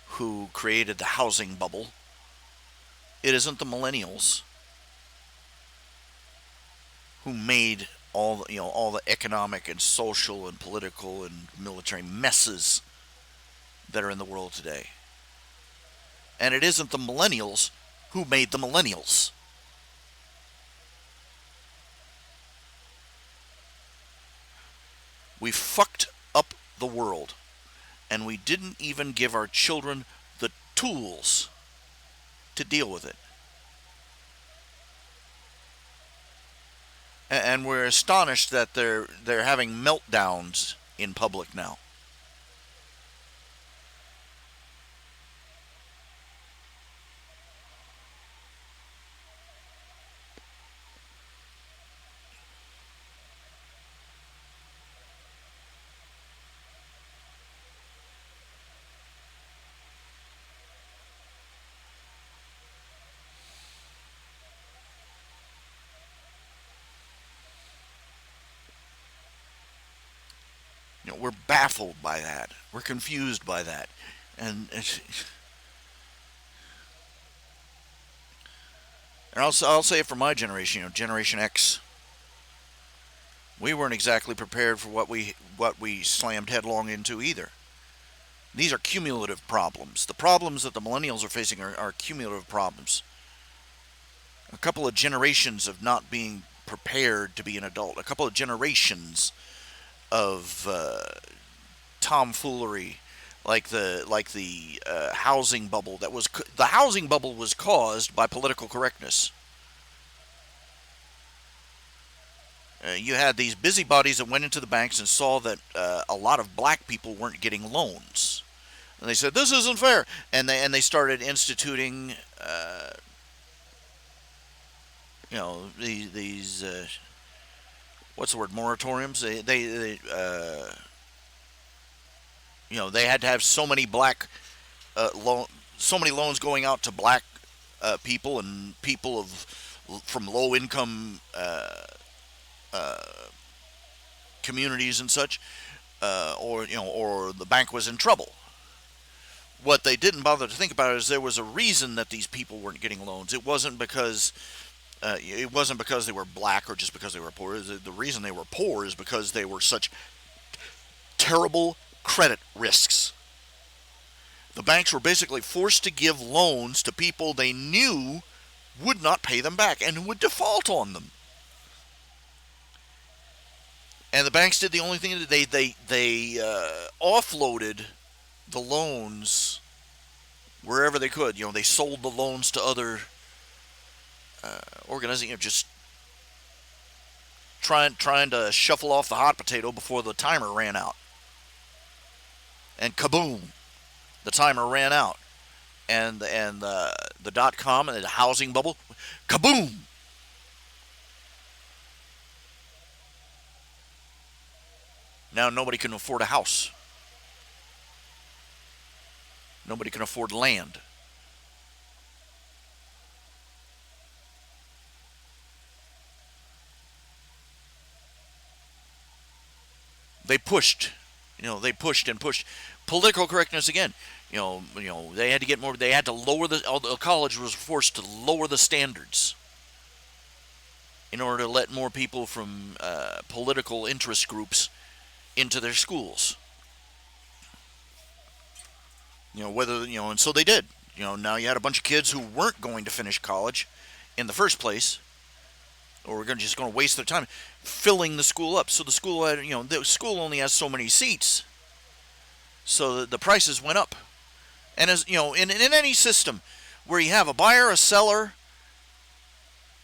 who created the housing bubble. It isn't the millennials who made all the economic and social and political and military messes that are in the world today. And it isn't the millennials who made the millennials. We fucked up the world, and we didn't even give our children the tools to deal with it. And we're astonished that they're having meltdowns in public now. We're baffled by that. We're confused by that. And I'll say it for my generation, Generation X. We weren't exactly prepared for what we slammed headlong into either. These are cumulative problems. The problems that the millennials are facing are cumulative problems. A couple of generations of not being prepared to be an adult. A couple of generations of tomfoolery, like the housing bubble. The housing bubble was caused by political correctness. You had these busybodies that went into the banks and saw that a lot of black people weren't getting loans, and they said this isn't fair, and they started instituting these what's the word, moratoriums. They had to have so many so many loans going out to black people and people from low income communities and such, or the bank was in trouble. What they didn't bother to think about is there was a reason that these people weren't getting loans. It wasn't because they were black or just because they were poor. The reason they were poor is because they were such terrible credit risks. The banks were basically forced to give loans to people they knew would not pay them back and would default on them. And the banks did the only thing that they offloaded the loans wherever they could. They sold the loans to other organizations, just trying to shuffle off the hot potato before the timer ran out. And kaboom, the timer ran out, and the .com and the housing bubble, kaboom. Now nobody can afford a house. Nobody can afford land. They pushed and pushed. Political correctness again. They had to get more. They had to lower the college was forced to lower the standards in order to let more people from political interest groups into their schools. And so they did. Now you had a bunch of kids who weren't going to finish college in the first place, or were just going to waste their time filling the school up. So the school had, the school only has so many seats, so the prices went up. And as in any system where you have a buyer, a seller,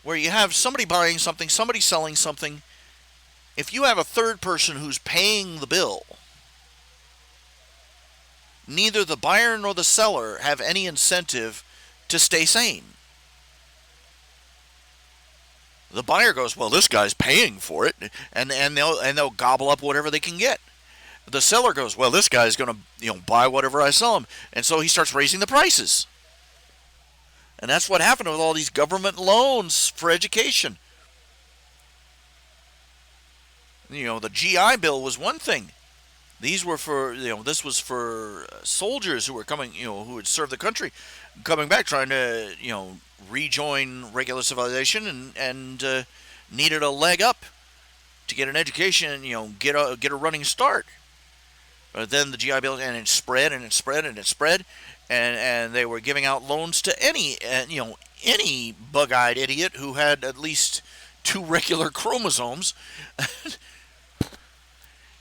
where you have somebody buying something, somebody selling something, if you have a third person who's paying the bill, neither the buyer nor the seller have any incentive to stay sane. The buyer goes, well, this guy's paying for it, and they'll gobble up whatever they can get. The seller goes, well, this guy's going to buy whatever I sell him, and so he starts raising the prices. And that's what happened with all these government loans for education. The GI Bill was one thing. These were for this was for soldiers who were coming, who had served the country, coming back trying to rejoin regular civilization and needed a leg up to get an education and get a running start. But then the GI Bill, and it spread and it spread and it spread, and they were giving out loans to any bug-eyed idiot who had at least two regular chromosomes.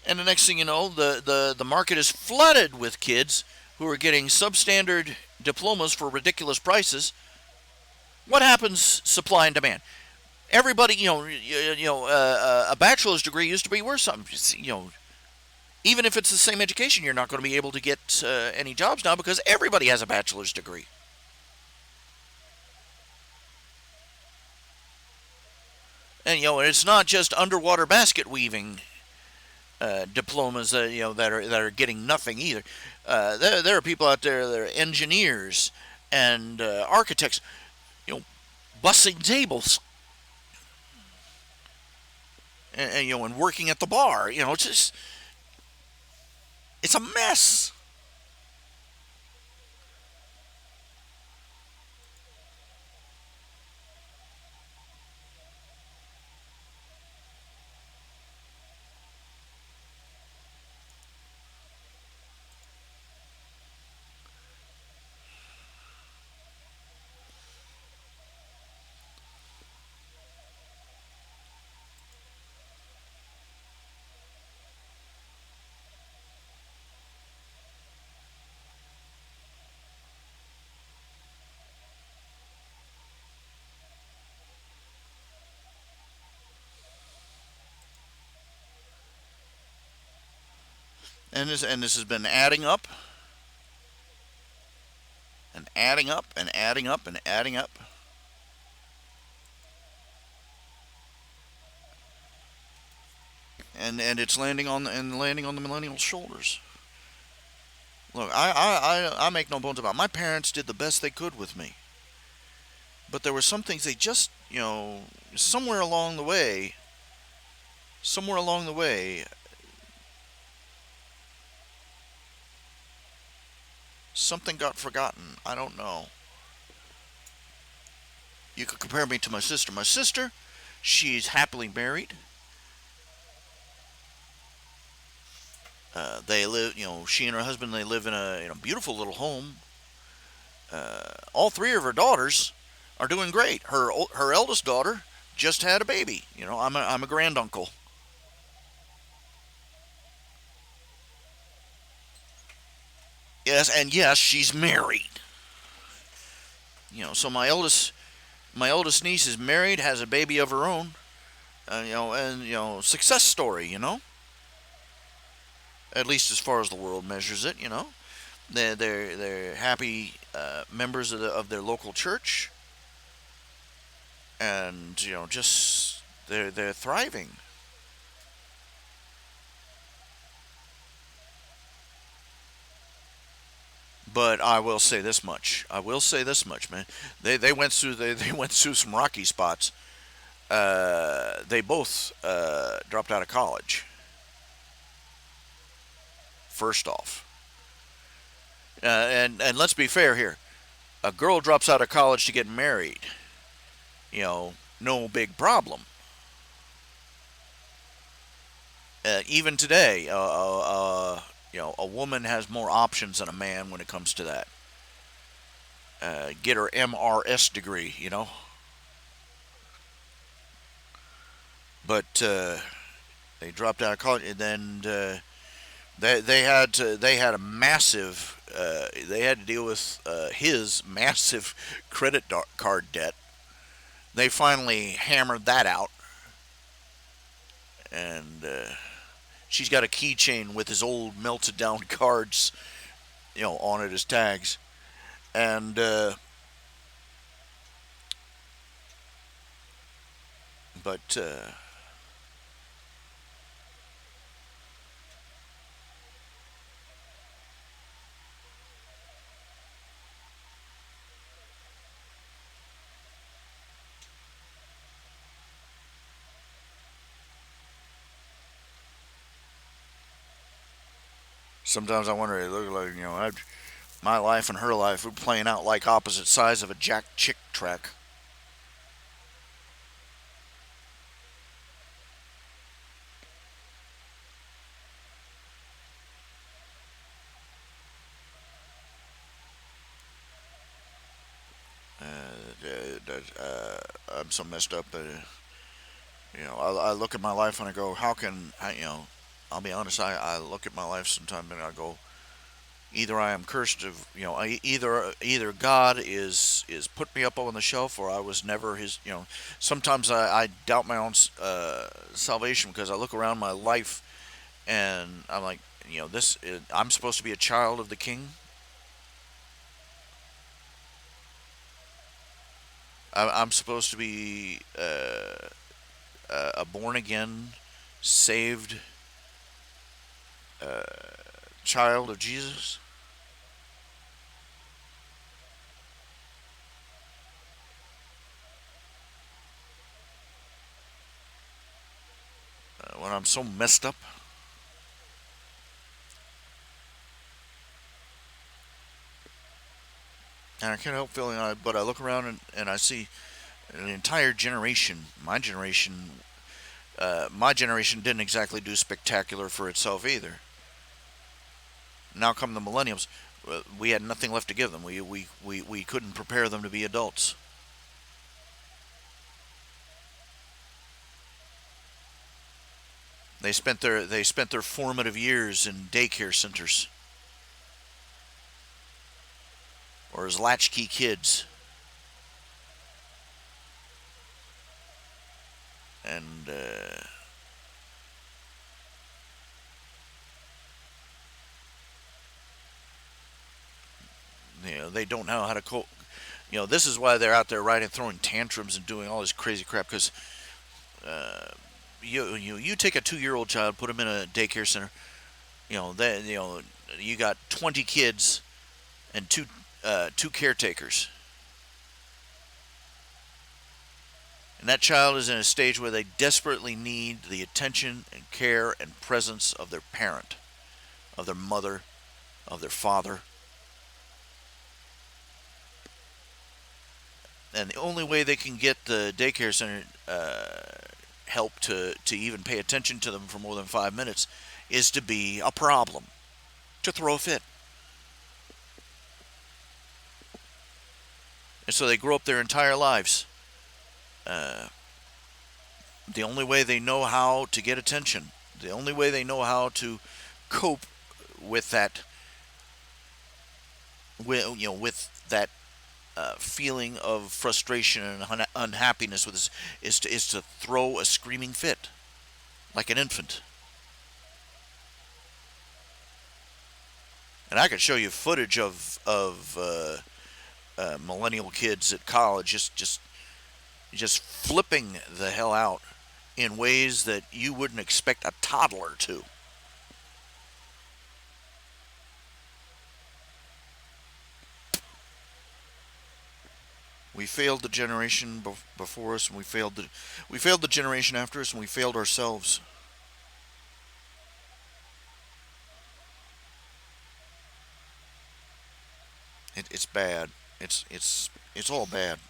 And the next thing you know, the market is flooded with kids who are getting substandard diplomas for ridiculous prices. What happens? Supply and demand. Everybody, a bachelor's degree used to be worth something. Even if it's the same education, you're not going to be able to get any jobs now because everybody has a bachelor's degree. And it's not just underwater basket weaving diplomas that are getting nothing either. There are people out there that are engineers and architects, bussing tables and working at the bar. It's a mess. And this has been adding up and adding up and adding up and adding up. And it's landing on the millennials' shoulders. Look, I make no bones about it. My parents did the best they could with me, but there were some things they just somewhere along the way, somewhere along the way, something got forgotten. I don't know. You could compare me to my sister. My sister, she's happily married. They live, she and her husband, they live in a beautiful little home. All three of her daughters are doing great. Her eldest daughter just had a baby. I'm a granduncle. Yes, and yes, she's married. So my eldest niece is married, has a baby of her own. And success story. At least as far as the world measures it. They're happy members of their local church, and just they're thriving. But I will say this much. I will say this much, man. They went through they went through some rocky spots. They both dropped out of college. First off, and let's be fair here. A girl drops out of college to get married. No big problem. Even today, a woman has more options than a man when it comes to that. Get her MRS degree. But they dropped out of college, and then they had a massive. They had to deal with his massive credit card debt. They finally hammered that out, and she's got a keychain with his old melted down cards, on it as tags, and but Sometimes I wonder. It looked like my life and her life were playing out like opposite sides of a Jack Chick track. I'm so messed up. I look at my life and I go, how can I'll be honest. I look at my life sometimes and I go, either I am cursed of either God is put me up on the shelf or I was never his. Sometimes I doubt my own salvation because I look around my life and I'm like, I'm supposed to be a child of the King. I'm supposed to be a born again, saved child of Jesus. When I'm so messed up, and I can't help feeling, but I look around and I see an entire generation. My generation didn't exactly do spectacular for itself either. Now come the millennials. We had nothing left to give them. We couldn't prepare them to be adults. They spent their formative years in daycare centers or as latchkey kids, and they don't know how to cope. This is why they're out there riding, throwing tantrums and doing all this crazy crap. Because uh, you take a 2-year old child, put him in a daycare center. You got 20 kids and two caretakers, and that child is in a stage where they desperately need the attention and care and presence of their parent, of their mother, of their father. And the only way they can get the daycare center help to even pay attention to them for more than 5 minutes is to be a problem, to throw a fit. And so they grow up their entire lives. Uh, the only way they know how to get attention, the only way they know how to cope with that, with that feeling of frustration and unhappiness with this, is to throw a screaming fit like an infant. And I could show you footage of millennial kids at college just flipping the hell out in ways that you wouldn't expect a toddler to. We failed the generation before us, and we failed the generation after us, and we failed ourselves. It's bad. It's all bad.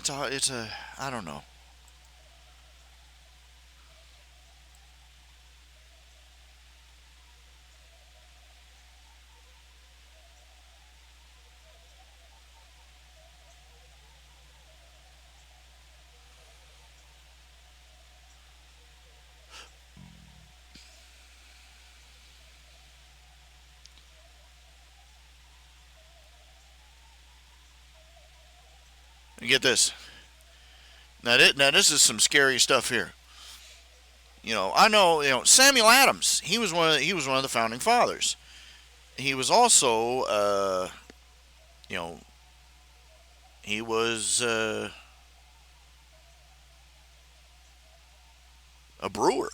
I don't know. Get this. Now this is some scary stuff here. I know. Samuel Adams. He was one of the founding fathers. He was also, you know, he was a brewer.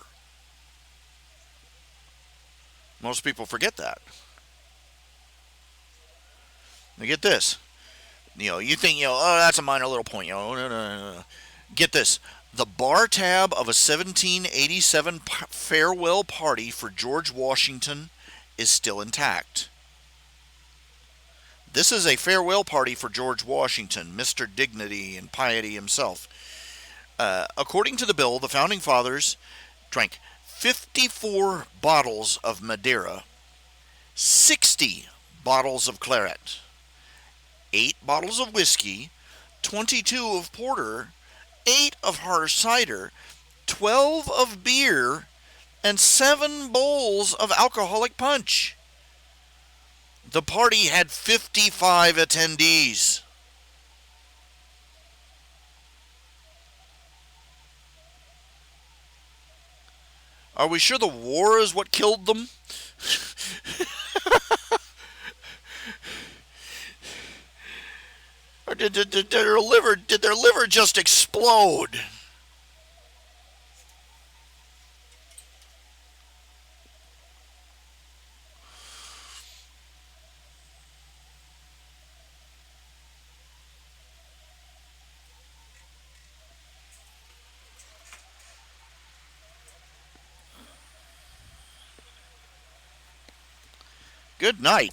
Most people forget that. Now get this. You think, oh, that's a minor little point. No, no, no, no. Get this. The bar tab of a 1787 farewell party for George Washington is still intact. This is a farewell party for George Washington, Mr. Dignity and Piety himself. According to the bill, the founding fathers drank 54 bottles of Madeira, 60 bottles of claret, 8 bottles of whiskey, 22 of porter, 8 of hard cider, 12 of beer, and 7 bowls of alcoholic punch. The party had 55 attendees. Are we sure the war is what killed them? Or did their liver just explode? Good night.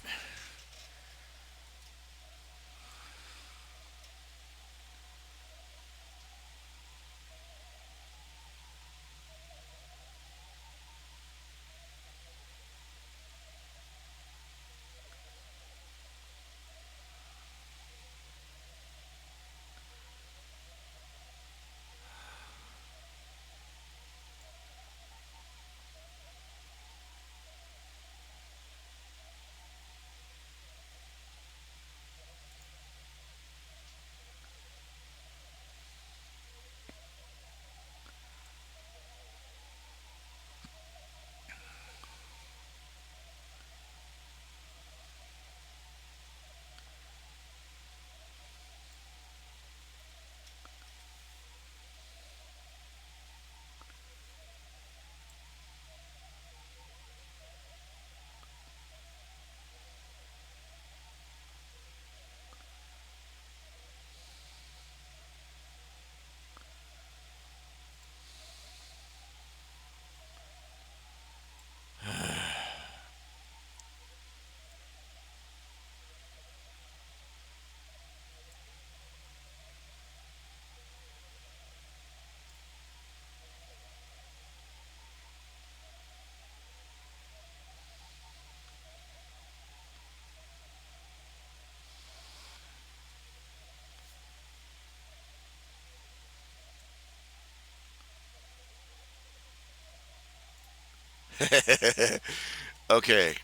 Okay,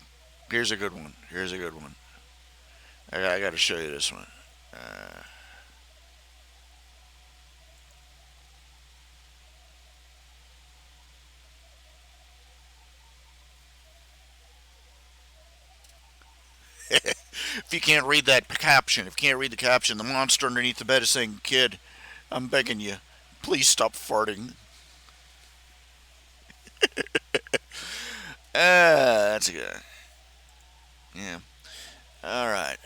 here's a good one. Here's a good one. I got to show you this one. Uh, if you can't read that caption, if you can't read the caption, the monster underneath the bed is saying, "Kid, I'm begging you, please stop farting." That's a good. Yeah. All right.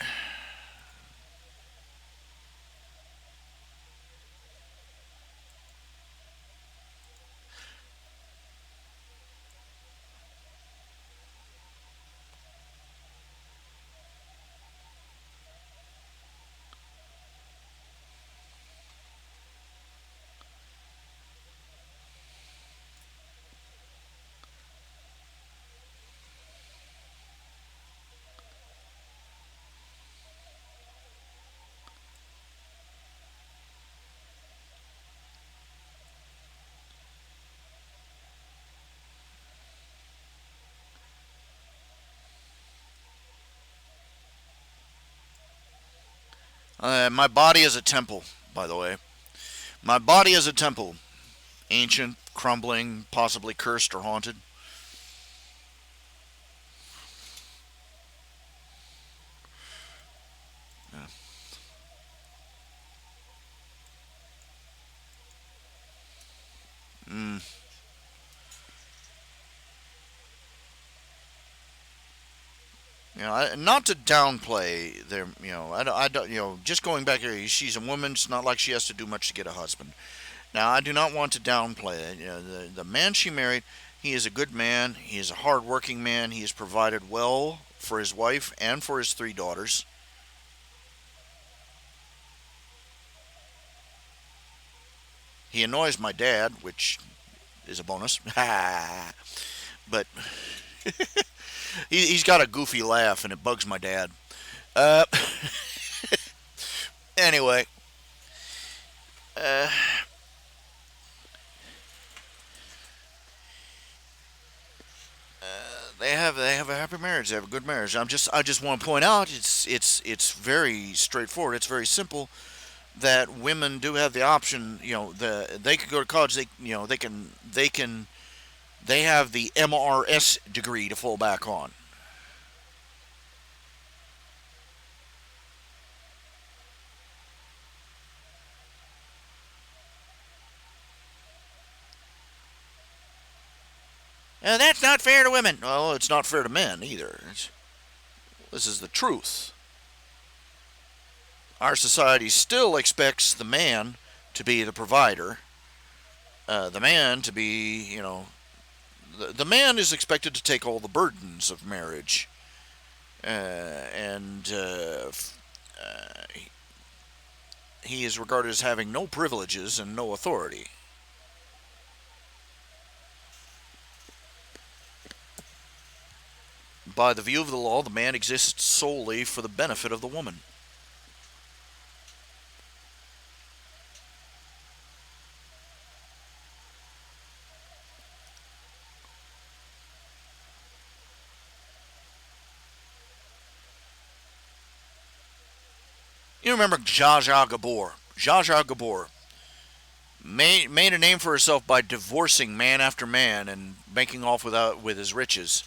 My body is a temple, by the way. My body is a temple, ancient, crumbling, possibly cursed or haunted. Yeah. Mm. Not to downplay their, I don't, just going back here, she's a woman. It's not like she has to do much to get a husband. Now, I do not want to downplay it. The man she married, he is a good man. He is a hardworking man. He has provided well for his wife and for his three daughters. He annoys my dad, which is a bonus. But he's got a goofy laugh, and it bugs my dad. Uh, anyway, uh, they have a happy marriage. They have a good marriage. I just want to point out it's very straightforward. It's very simple that women do have the option. They could go to college. They have the MRS degree to fall back on. And that's not fair to women. Well, it's not fair to men either. This is the truth. Our society still expects the man to be the provider, the man to be, the man is expected to take all the burdens of marriage, and he is regarded as having no privileges and no authority. By the view of the law, the man exists solely for the benefit of the woman. You remember Zsa Zsa Gabor? Zsa Zsa Gabor made a name for herself by divorcing man after man and making off with his riches,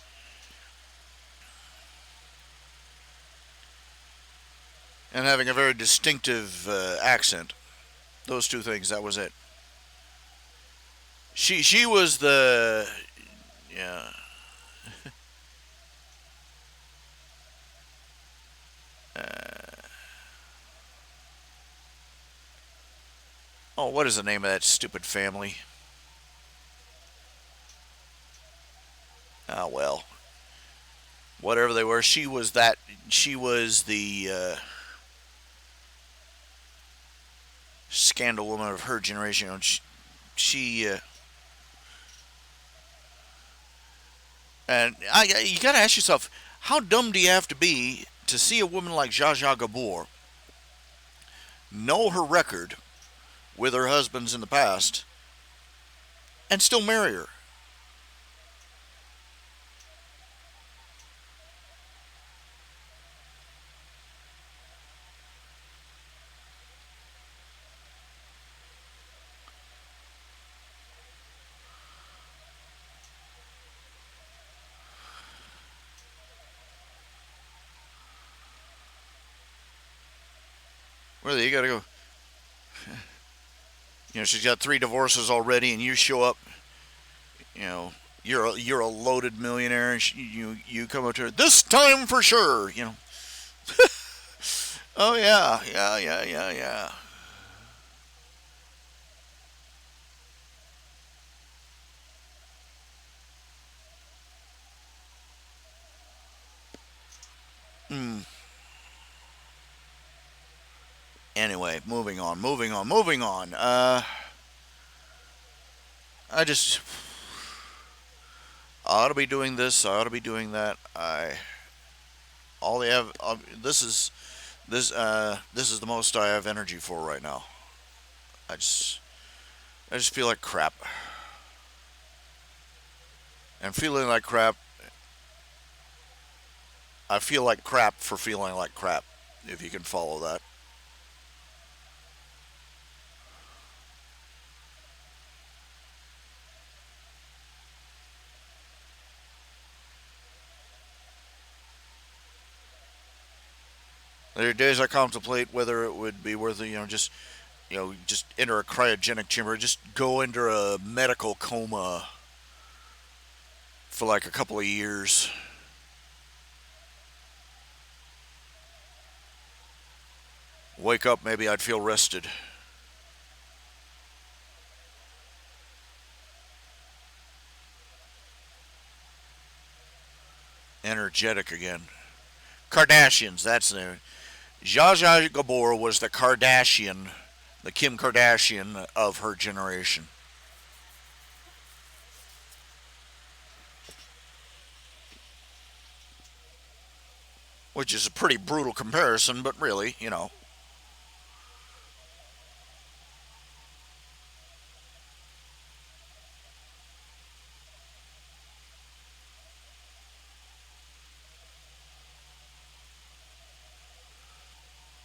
and having a very distinctive accent. Those two things. That was it. She was the yeah. Oh, what is the name of that stupid family? Ah, well, whatever they were, she was that. She was the scandal woman of her generation. She and you got to ask yourself, how dumb do you have to be to see a woman like Zsa Zsa Gabor, know her record with her husbands in the past, and still marry her? Really, you got to go. She's got three divorces already, and you show up. You know, you're a loaded millionaire, and you come up to her this time for sure. Oh yeah, yeah, yeah, yeah, yeah. Mm. Anyway, moving on, moving on, moving on. I just I ought to be doing this. I ought to be doing that. All they have. This is the most I have energy for right now. I just I just feel like crap, and feeling like crap. I feel like crap for feeling like crap. If you can follow that. There are days I contemplate whether it would be worth it, just enter a cryogenic chamber, just go into a medical coma for like a couple of years. Wake up, maybe I'd feel rested. Energetic again. Kardashians, that's the name. Zsa Zsa Gabor was the Kardashian, the Kim Kardashian of her generation. Which is a pretty brutal comparison, but really.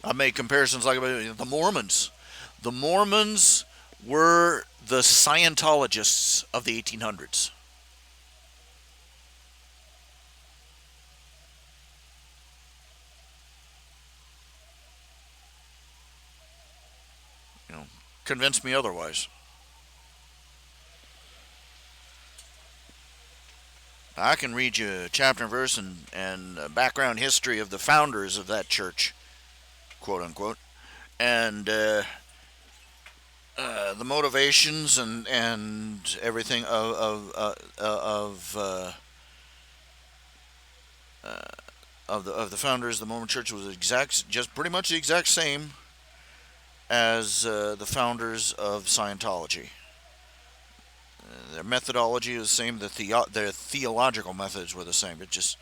I made comparisons like the Mormons. The Mormons were the Scientologists of the 1800s. You know, convince me otherwise. I can read you a chapter and verse and background history of the founders of that church, quote unquote, and the motivations and everything of the founders. The Mormon Church was just pretty much the exact same as the founders of Scientology. Their methodology was the same. Their theological methods were the same. It just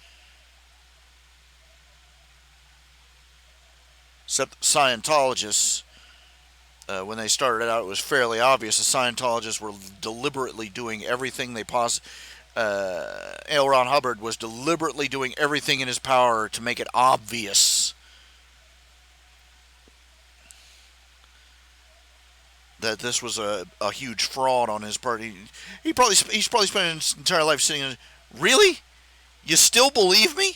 except Scientologists, when they started out, it was fairly obvious the Scientologists were deliberately doing everything they possibly. L. Ron Hubbard was deliberately doing everything in his power to make it obvious that this was a huge fraud on his part. He's probably spent his entire life sitting. Really? You still believe me?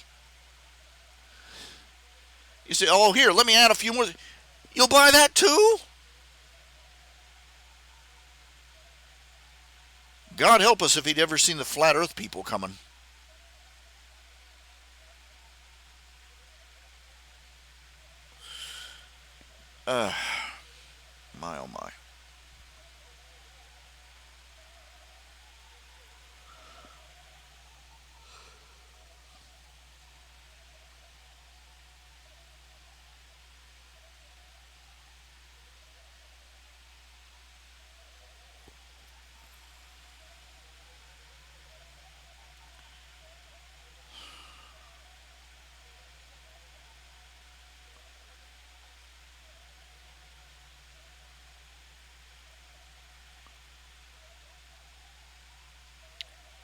You say, oh, here, let me add a few more. You'll buy that too? God help us if he'd ever seen the flat earth people coming. Uh, my oh my.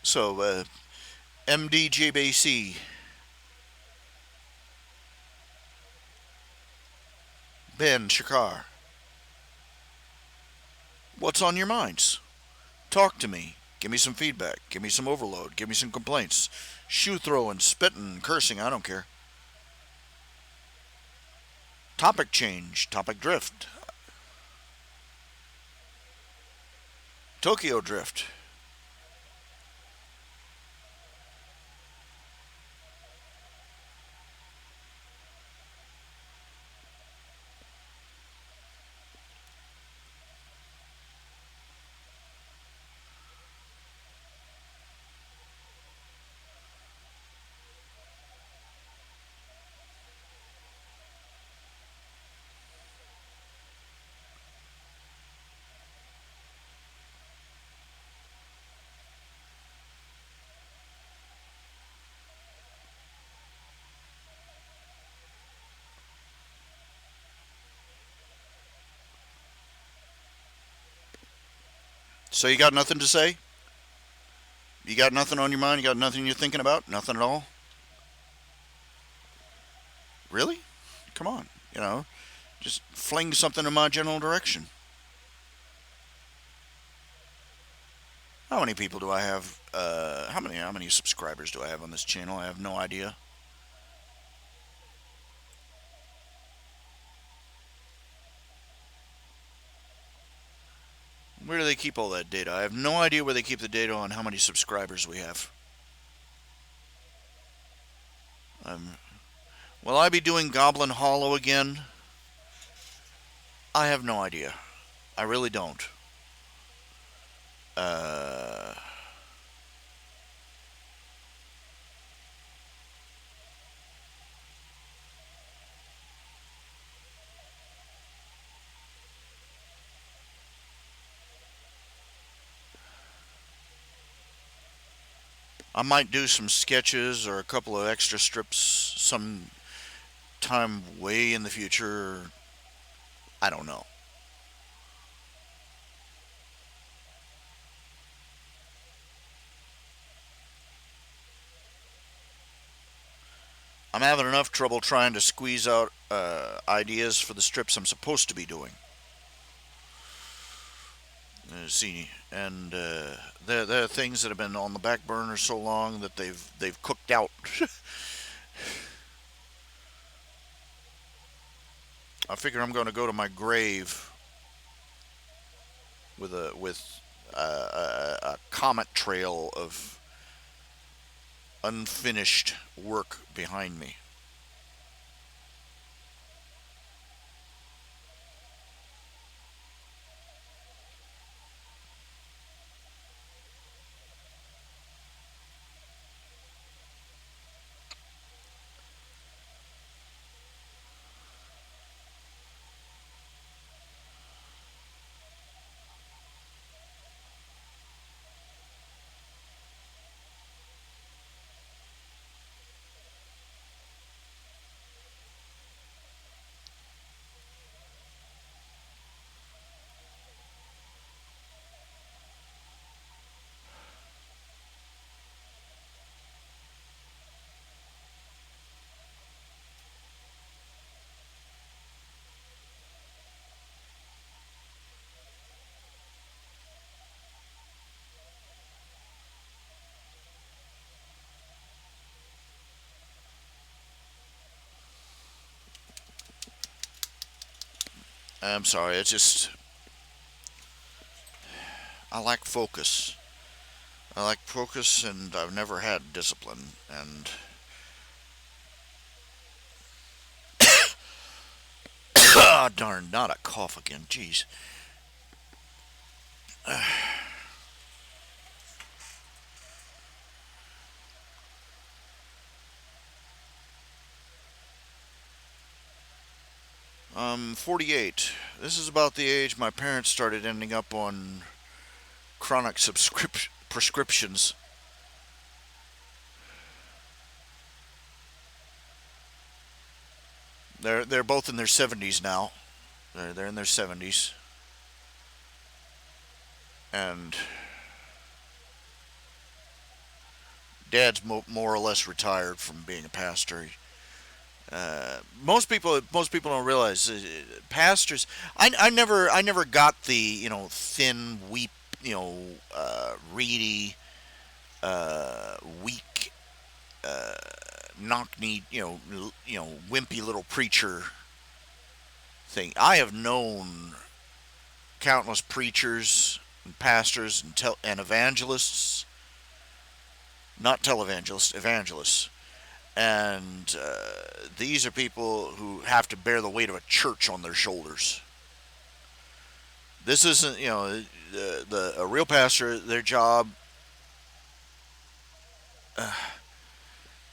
So, MDGBC, Ben Shakar, what's on your minds? Talk to me. Give me some feedback. Give me some overload. Give me some complaints. Shoe throwing, spitting, cursing, I don't care. Topic change, topic drift. Tokyo drift. So you got nothing to say? You got nothing on your mind? You got nothing you're thinking about? Nothing at all? Really? Come on. Just fling something in my general direction. How many people do I have? How many subscribers do I have on this channel? I have no idea. keep all that data? I have no idea where they keep the data on how many subscribers we have. Um, will I be doing Goblin Hollow again? I have no idea. I really don't. Uh, I might do some sketches or a couple of extra strips some time way in the future. I don't know. I'm having enough trouble trying to squeeze out ideas for the strips I'm supposed to be doing. See, and there are things that have been on the back burner so long that they've cooked out. I figure I'm going to go to my grave with a comet trail of unfinished work behind me. I'm sorry, it's just I lack focus. I lack focus, and I've never had discipline. And ah, darn, not a cough again. Jeez. 48. This is about the age my parents started ending up on chronic prescriptions. They're both in their 70s now. They're in their 70s, and Dad's more or less retired from being a pastor. Most people don't realize pastors. I never got the thin, weep, reedy, weak, uh, knock-kneed, wimpy little preacher thing. I have known countless preachers and pastors and evangelists, not televangelists, evangelists. And these are people who have to bear the weight of a church on their shoulders. This isn't, a real pastor. Their job uh,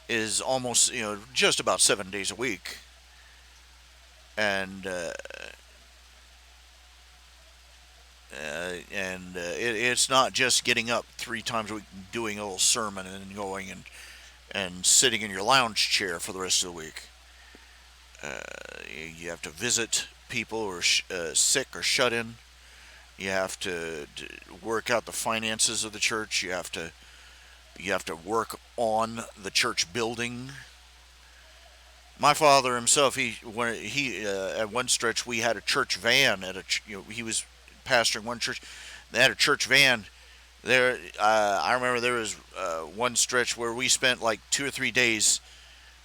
is almost, just about 7 days a week, and it's not just getting up 3 times a week, doing a little sermon, and then going and sitting in your lounge chair for the rest of the week. Uh, you have to visit people who are sick or shut in. You have to work out the finances of the church. You have to work on the church building. My father himself, he at one stretch we had a church van he was pastoring one church. They had a church van there. I remember there was one stretch where we spent like 2 or 3 days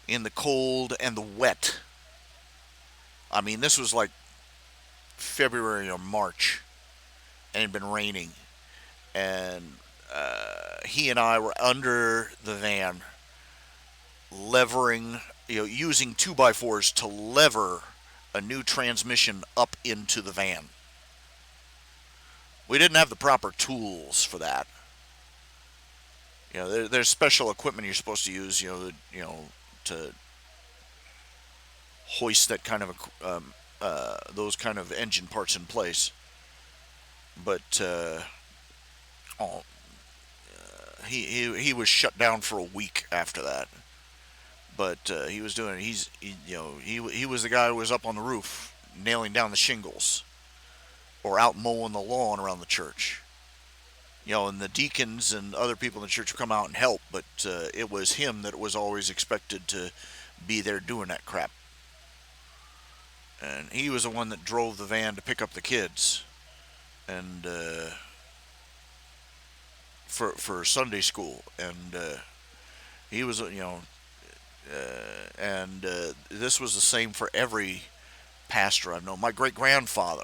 in the cold and the wet. I mean, this was like February or March, and it had been raining, and he and I were under the van, levering, using 2x4s to lever a new transmission up into the van. We didn't have the proper tools for that. There's special equipment you're supposed to use, to hoist that kind of those kind of engine parts in place. But oh, he was shut down for a week after that. But he was doing. He was the guy who was up on the roof nailing down the shingles or out mowing the lawn around the church. And the deacons and other people in the church would come out and help, but it was him that was always expected to be there doing that crap. And he was the one that drove the van to pick up the kids, and for Sunday school, and he was, and this was the same for every pastor I've known. My great grandfather,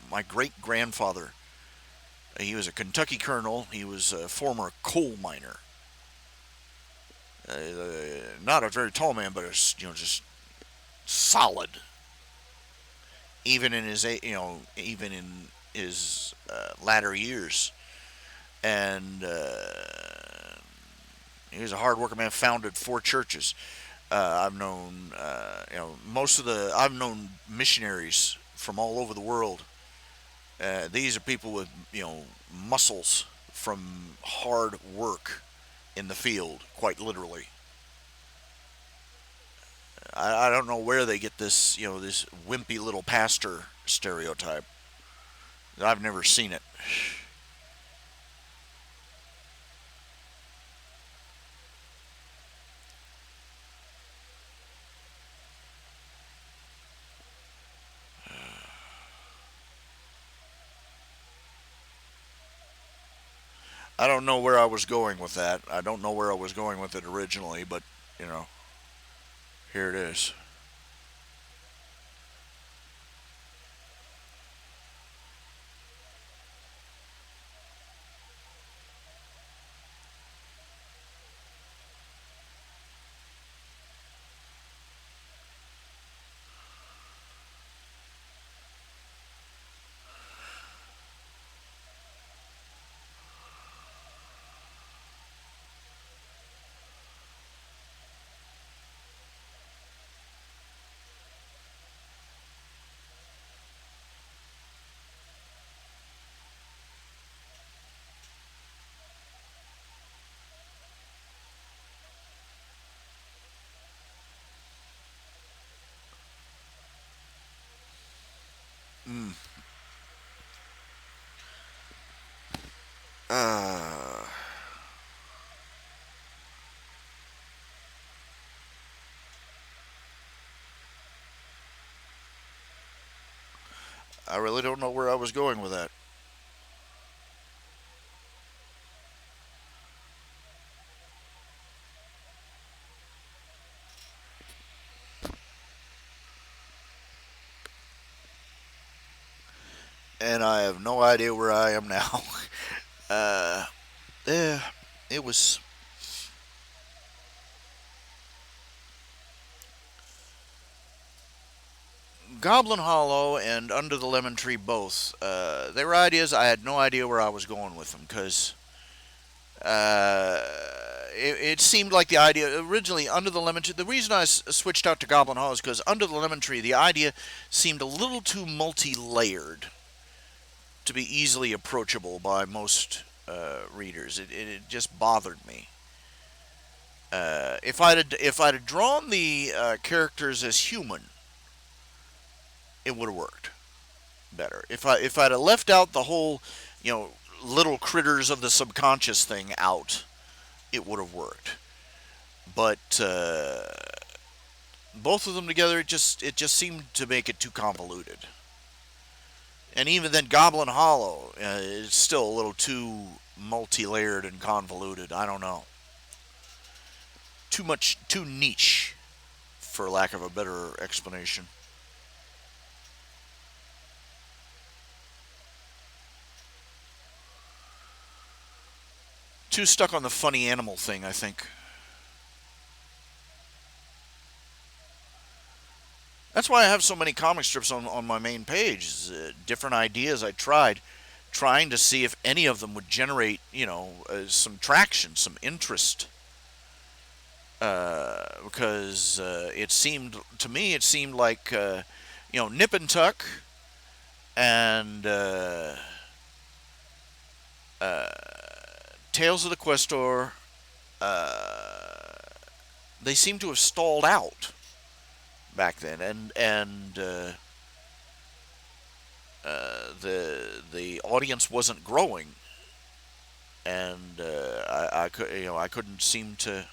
he was a Kentucky colonel. He was a former coal miner. Not a very tall man, but just solid. Even in his latter years, and he was a hard-working man. Founded 4 churches. I've known I've known missionaries from all over the world. These are people with muscles from hard work in the field, quite literally. I don't know where they get this this wimpy little pastor stereotype. I've never seen it. I don't know where I was going with that. I don't know where I was going with it originally, but here it is. Mm. Uh, I really don't know where I was going with that. And I have no idea where I am now. uh, yeah, it was. Goblin Hollow and Under the Lemon Tree both. They were ideas. I had no idea where I was going with them because uh, it seemed like the idea originally Under the Lemon Tree. The reason I switched out to Goblin Hollow is because Under the Lemon Tree, the idea seemed a little too multi-layered to be easily approachable by most readers. It just bothered me. If I'd have drawn the characters as human, it would have worked better. If I'd have left out the whole, little critters of the subconscious thing out, it would have worked. But both of them together, it just seemed to make it too convoluted. And even then, Goblin Hollow is still a little too multi-layered and convoluted. I don't know. Too much, too niche, for lack of a better explanation. Too stuck on the funny animal thing, I think. That's why I have so many comic strips on my main page. Different ideas I tried, trying to see if any of them would generate, some traction, some interest. Because it seemed to me, it seemed like, Nip and Tuck and uh, Tales of the Questor, uh, they seem to have stalled out back then, and the audience wasn't growing, and I couldn't seem to.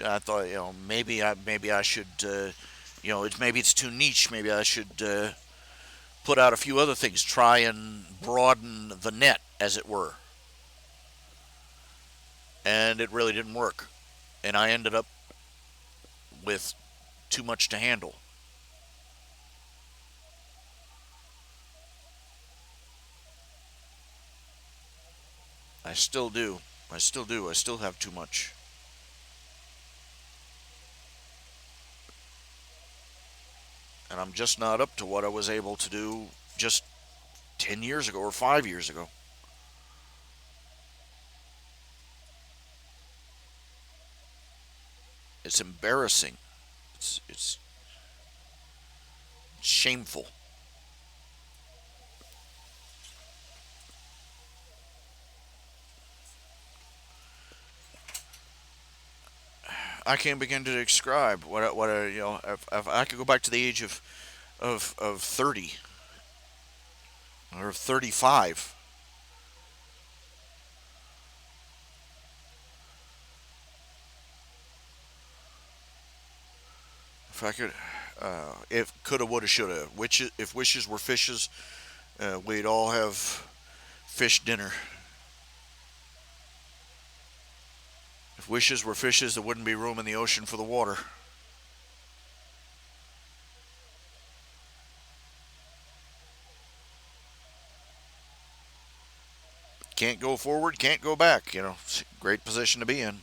I thought, maybe I should, maybe it's too niche. Maybe I should put out a few other things, try and broaden the net, as it were. And it really didn't work, and I ended up with too much to handle. I still do. I still do. I still have too much. And I'm just not up to what I was able to do just 10 years ago or 5 years ago. It's embarrassing. It's shameful. I can't begin to describe if I could go back to the age of 30 or 35. If I could, if coulda, woulda, shoulda. If wishes were fishes, we'd all have fish dinner. If wishes were fishes, there wouldn't be room in the ocean for the water. Can't go forward, can't go back. It's a great position to be in.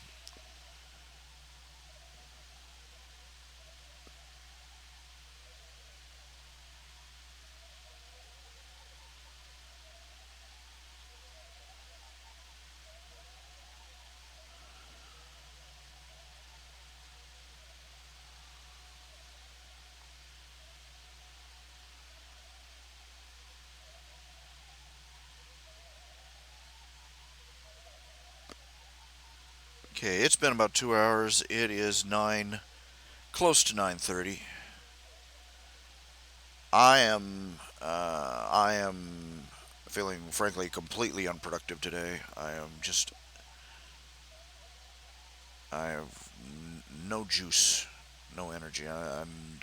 Okay, it's been about 2 hours. It is close to 9:30. I am feeling, frankly, completely unproductive today. I have no juice, no energy, and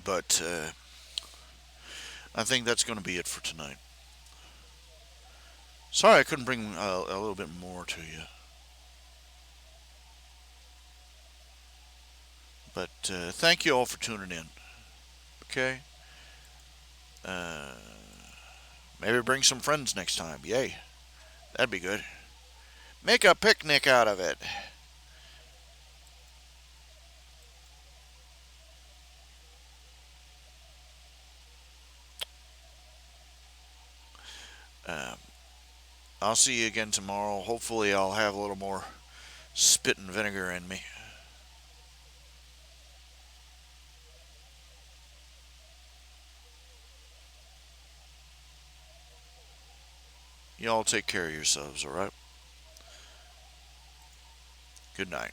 but I think that's going to be it for tonight. Sorry I couldn't bring a little bit more to you, but thank you all for tuning in. Okay, uh, maybe bring some friends next time. Yay, that'd be good. Make a picnic out of it. Um, I'll see you again tomorrow. Hopefully, I'll have a little more spit and vinegar in me. Y'all take care of yourselves, alright? Good night.